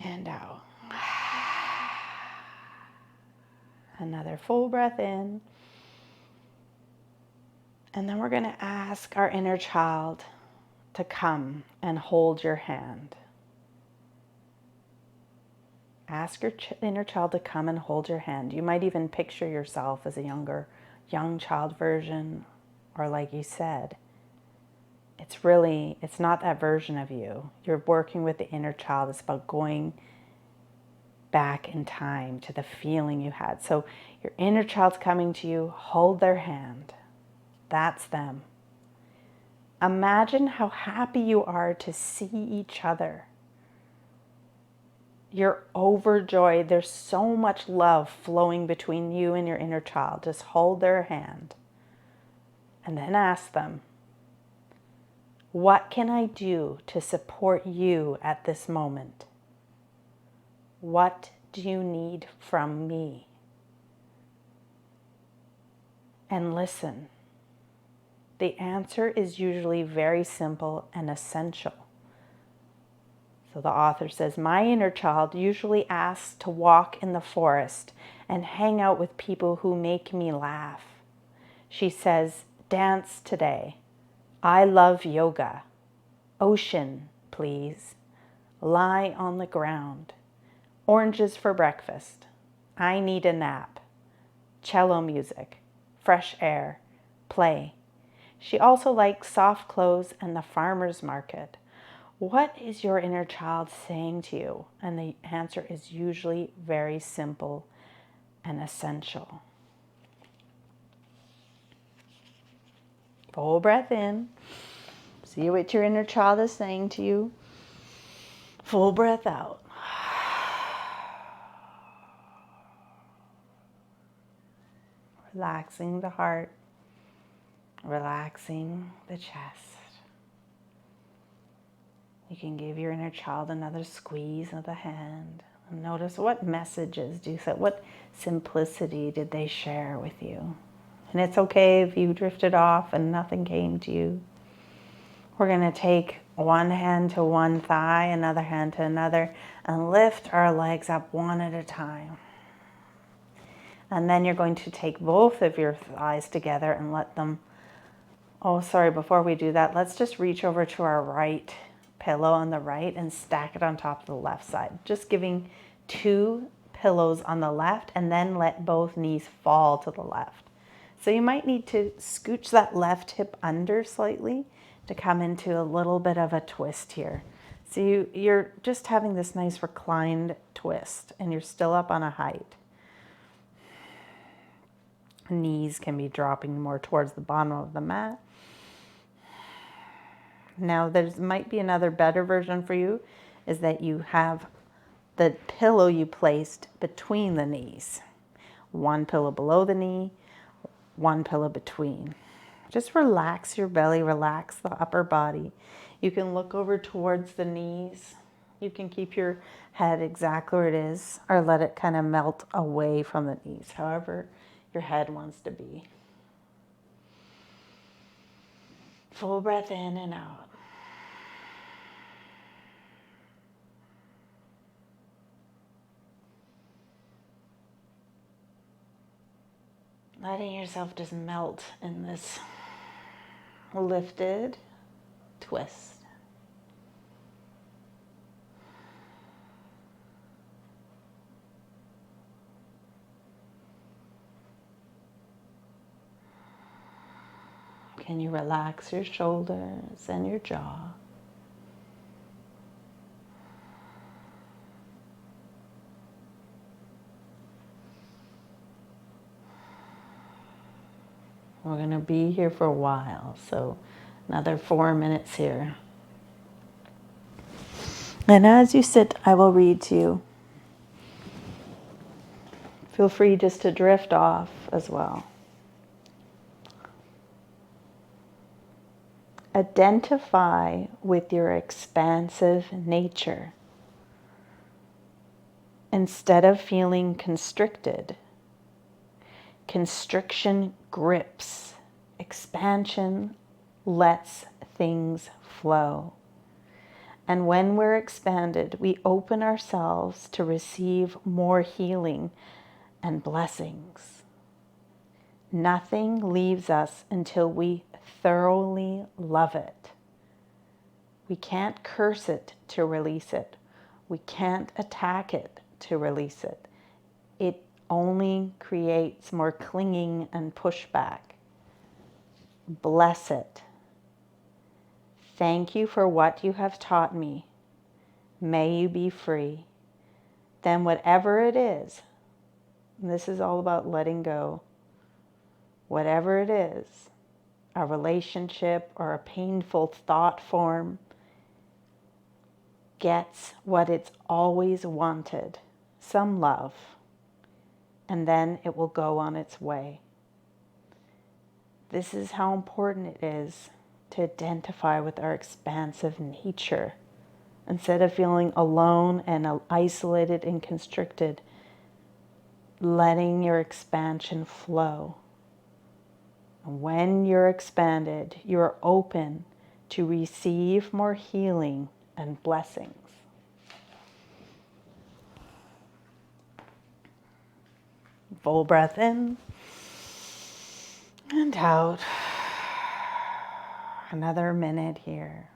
And out. Another full breath in. And then we're going to ask our inner child to come and hold your hand. Ask your inner child to come and hold your hand. You might even picture yourself as a young child version, or like you said, it's not that version of you. You're working with the inner child. It's about going back in time to the feeling you had. So your inner child's coming to you, hold their hand. That's them. Imagine how happy you are to see each other. You're overjoyed. There's so much love flowing between you and your inner child. Just hold their hand and then ask them, what can I do to support you at this moment? What do you need from me? And listen. The answer is usually very simple and essential. So the author says, my inner child usually asks to walk in the forest and hang out with people who make me laugh. She says, dance today. I love yoga. Ocean, please. Lie on the ground. Oranges for breakfast. I need a nap. Cello music. Fresh air. Play. She also likes soft clothes and the farmer's market. What is your inner child saying to you? And the answer is usually very simple and essential. Full breath in. See what your inner child is saying to you. Full breath out. Relaxing the heart. Relaxing the chest. You can give your inner child another squeeze of the hand. And notice what messages do you say, what simplicity did they share with you? And it's okay if you drifted off and nothing came to you. We're going to take one hand to one thigh, another hand to another, and lift our legs up one at a time. And then you're going to take both of your thighs together and let them, before we do that, let's just reach over to our right pillow on the right and stack it on top of the left side. Just giving 2 pillows on the left, and then let both knees fall to the left. So you might need to scooch that left hip under slightly to come into a little bit of a twist here. So you're just having this nice reclined twist, and you're still up on a height. Knees can be dropping more towards the bottom of the mat. Now there might be another better version for you, is that you have the pillow you placed between the knees. One pillow below the knee, one pillow between. Just relax your belly, relax the upper body. You can look over towards the knees. You can keep your head exactly where it is, or let it kind of melt away from the knees, however your head wants to be. Full breath in and out. Letting yourself just melt in this lifted twist. Can you relax your shoulders and your jaw? We're going to be here for a while, so another 4 minutes here. And as you sit, I will read to you. Feel free just to drift off as well. Identify with your expansive nature. Instead of feeling constricted, constriction grips, expansion lets things flow. And when we're expanded, we open ourselves to receive more healing and blessings. Nothing leaves us until we thoroughly love it. We can't curse it to release it. We can't attack it to release it. It only creates more clinging and pushback. Bless it. Thank you for what you have taught me. May you be free. Then whatever it is, and this is all about letting go, whatever it is, a relationship or a painful thought form, gets what it's always wanted, some love, and then it will go on its way. This is how important it is to identify with our expansive nature. Instead of feeling alone and isolated and constricted, letting your expansion flow. When you're expanded, you're open to receive more healing and blessings. Full breath in and out. Another minute here.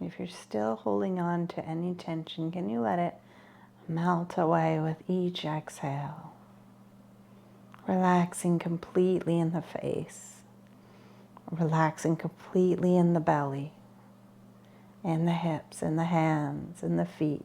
If you're still holding on to any tension, can you let it melt away with each exhale? Relaxing completely in the face, relaxing completely in the belly, in the hips, in the hands, in the feet.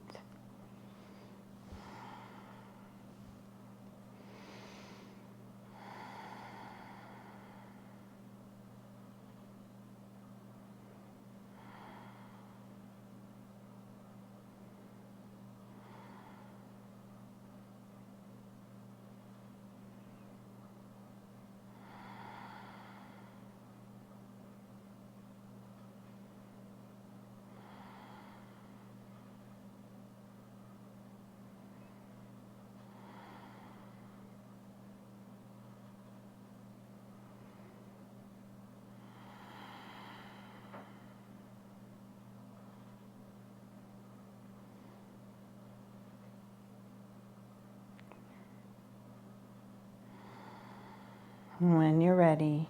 When you're ready,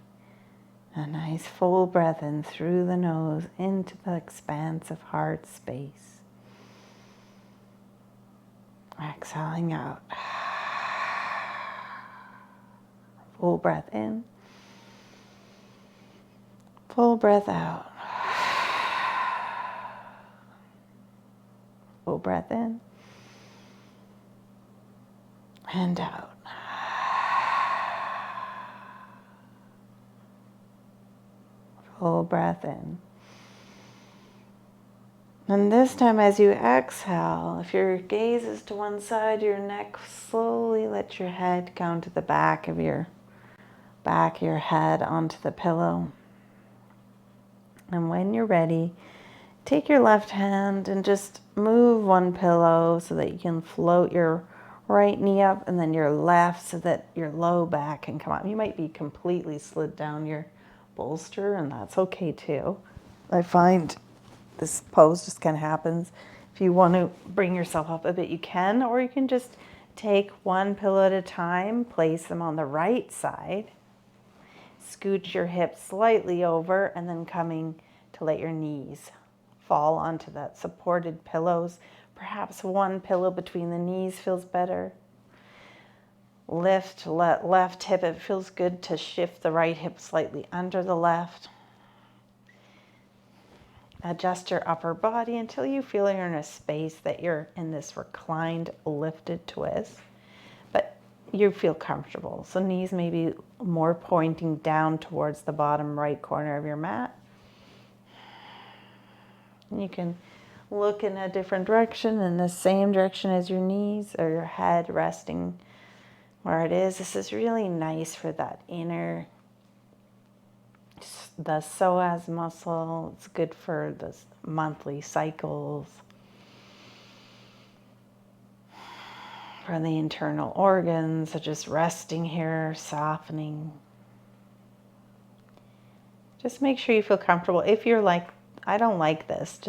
a nice full breath in through the nose into the expansive heart space. Exhaling out. Full breath in. Full breath out. Full breath in. And out. Full breath in. And this time as you exhale, if your gaze is to one side of your neck, slowly let your head come to the back of your head onto the pillow. And when you're ready, Take your left hand and just move one pillow so that you can float your right knee up, and then your left so that your low back can come up. You might be completely slid down your bolster, and that's okay too. I find this pose just kind of happens. If you want to bring yourself up a bit, you can, or you can just take one pillow at a time, place them on the right side, scooch your hips slightly over, and then coming to let your knees fall onto that supported pillows. Perhaps one pillow between the knees feels better. Lift left hip. It feels good to shift the right hip slightly under the left. Adjust your upper body until you feel you're in a space that you're in this reclined, lifted twist, but you feel comfortable. So knees may be more pointing down towards the bottom right corner of your mat. And you can look in a different direction, in the same direction as your knees, or your head resting where it is. This is really nice for that inner, the psoas muscle. It's good for the monthly cycles, for the internal organs. So just resting here, softening. Just make sure you feel comfortable. If you're like, I don't like this,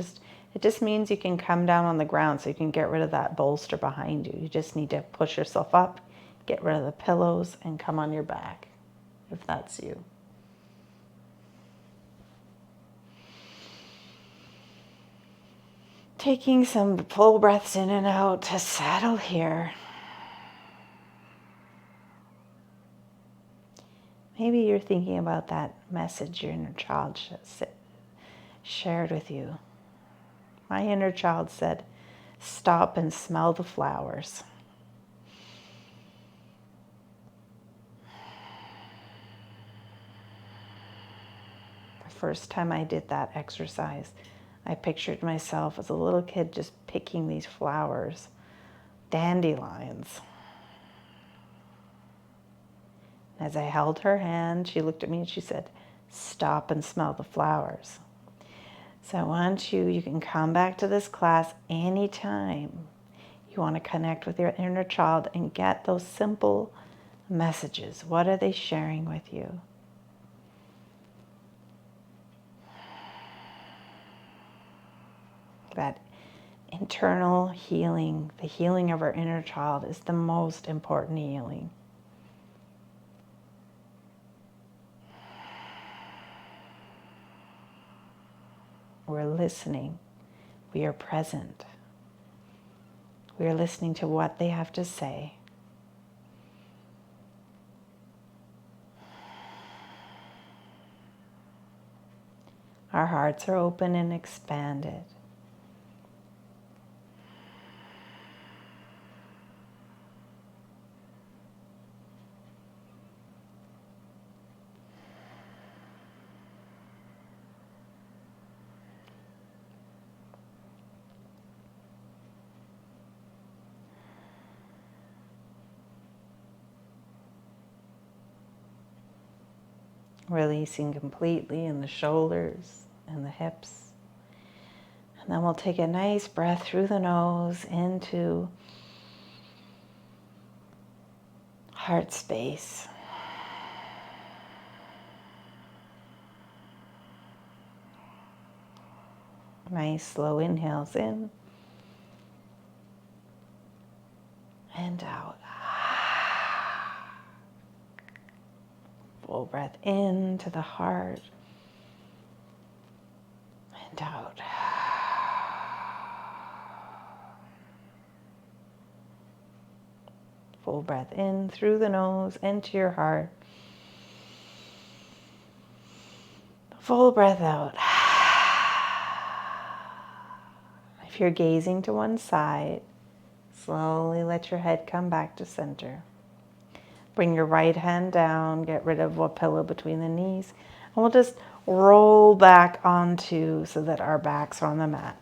it just means you can come down on the ground, so you can get rid of that bolster behind you. You just need to push yourself up, get rid of the pillows, and come on your back, if that's you. Taking some full breaths in and out to settle here. Maybe you're thinking about that message your inner child shared with you. My inner child said, "Stop and smell the flowers." The first time I did that exercise, I pictured myself as a little kid just picking these flowers, dandelions. As I held her hand, she looked at me and she said, "Stop and smell the flowers." So I want you can come back to this class anytime you want to connect with your inner child and get those simple messages. What are they sharing with you? That internal healing, the healing of our inner child, is the most important healing. We're listening. We are present. We are listening to what they have to say. Our hearts are open and expanded. Releasing completely in the shoulders and the hips. And then we'll take a nice breath through the nose into heart space. Nice slow inhales in and out. Full breath into the heart and out. Full breath in through the nose into your heart. Full breath out. If you're gazing to one side, slowly let your head come back to center. Bring your right hand down, get rid of a pillow between the knees, and we'll just roll back onto so that our backs are on the mat.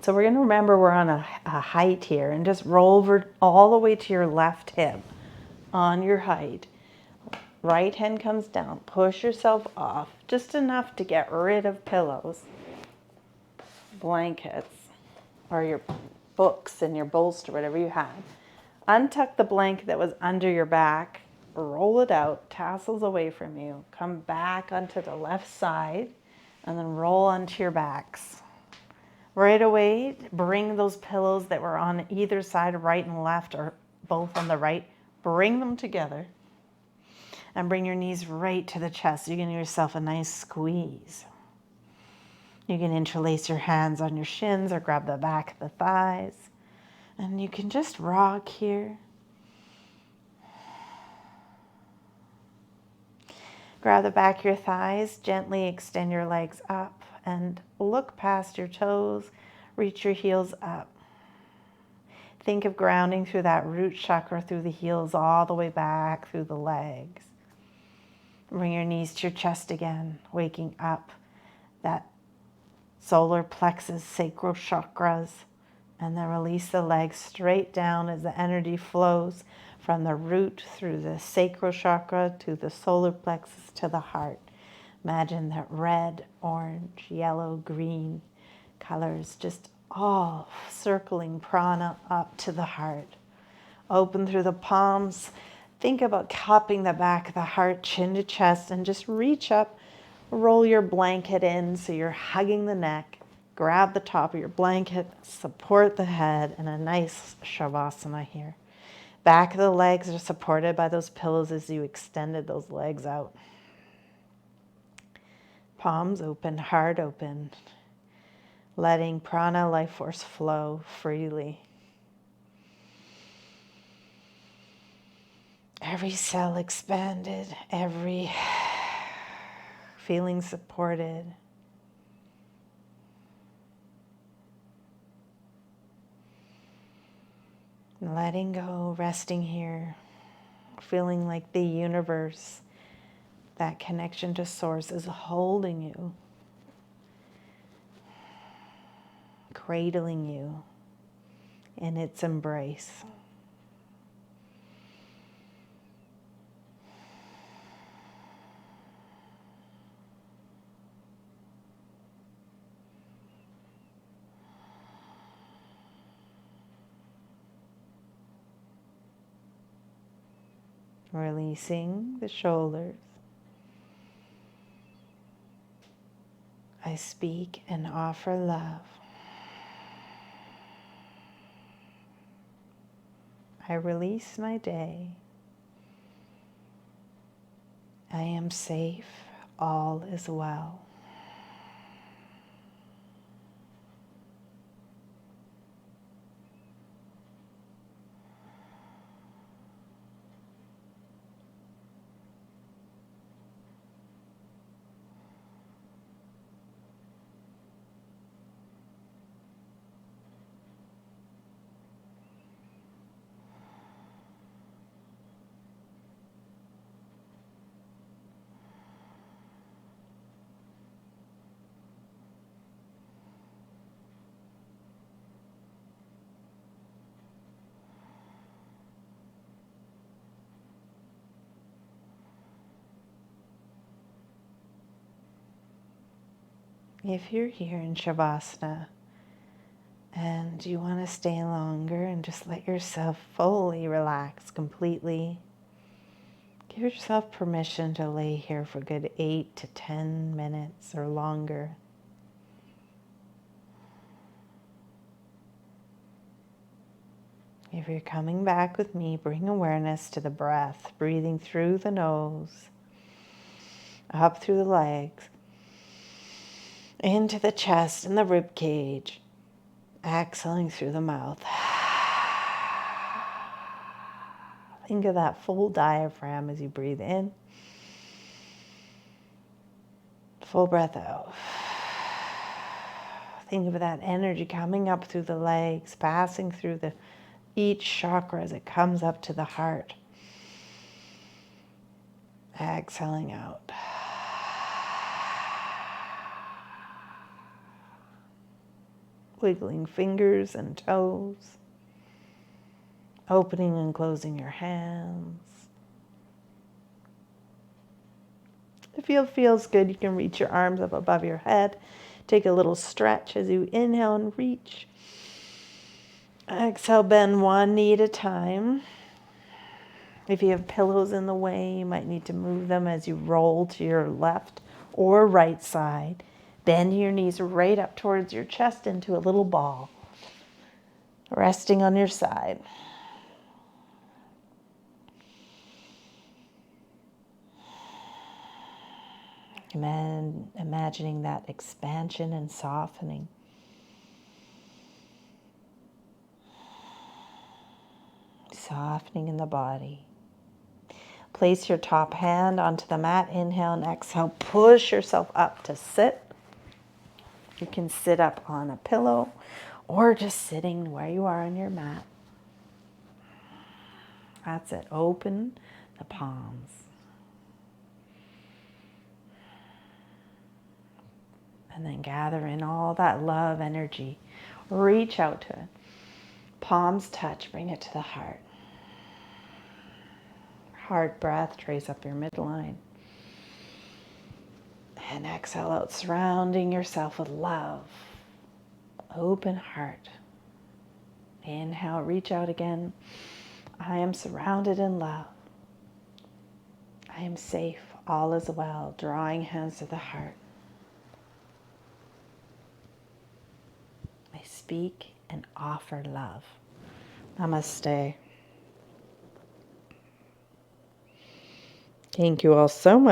So we're going to remember we're on a height here, and just roll over all the way to your left hip on your height. Right hand comes down. Push yourself off, just enough to get rid of pillows, blankets, or your books and your bolster, whatever you have. Untuck the blanket that was under your back. Roll it out, tassels away from you. Come back onto the left side and then roll onto your backs. Right away, bring those pillows that were on either side, right and left, or both on the right, bring them together and bring your knees right to the chest. You can give yourself a nice squeeze. You can interlace your hands on your shins or grab the back of the thighs. And you can just rock here. Grab the back of your thighs, gently extend your legs up and look past your toes, reach your heels up. Think of grounding through that root chakra, through the heels, all the way back through the legs. Bring your knees to your chest again, waking up that solar plexus, sacral chakras, and then release the legs straight down as the energy flows from the root through the sacral chakra to the solar plexus to the heart. Imagine that red, orange, yellow, green colors just all circling prana up to the heart. Open through the palms. Think about cupping the back of the heart, chin to chest, and just reach up. Roll your blanket in so you're hugging the neck. Grab the top of your blanket, support the head, and a nice shavasana here. Back of the legs are supported by those pillows as you extended those legs out. Palms open, heart open, letting prana, life force flow freely. Every cell expanded, every feeling supported. Letting go, resting here, feeling like the universe, that connection to source is holding you, cradling you in its embrace. Releasing the shoulders. I speak and offer love. I release my day. I am safe. All is well. If you're here in Shavasana and you want to stay longer and just let yourself fully relax completely, give yourself permission to lay here for a good 8 to 10 minutes or longer. If you're coming back with me, bring awareness to the breath, breathing through the nose, up through the legs, into the chest and the rib cage, exhaling through the mouth. Think of that full diaphragm as you breathe in. Full breath out. Think of that energy coming up through the legs, passing through each chakra as it comes up to the heart. Exhaling out. Wiggling fingers and toes. Opening and closing your hands. If it feels good, you can reach your arms up above your head. Take a little stretch as you inhale and reach. Exhale, bend one knee at a time. If you have pillows in the way, you might need to move them as you roll to your left or right side. Bend your knees right up towards your chest into a little ball, resting on your side. Imagining that expansion and softening. Softening in the body. Place your top hand onto the mat. Inhale and exhale. Push yourself up to sit. You can sit up on a pillow or just sitting where you are on your mat. That's it. Open the palms. And then gather in all that love energy. Reach out to it. Palms touch. Bring it to the heart. Heart breath. Trace up your midline. And exhale out, surrounding yourself with love. Open heart. Inhale, reach out again. I am surrounded in love. I am safe. All is well. Drawing hands to the heart. I speak and offer love. Namaste. Thank you all so much.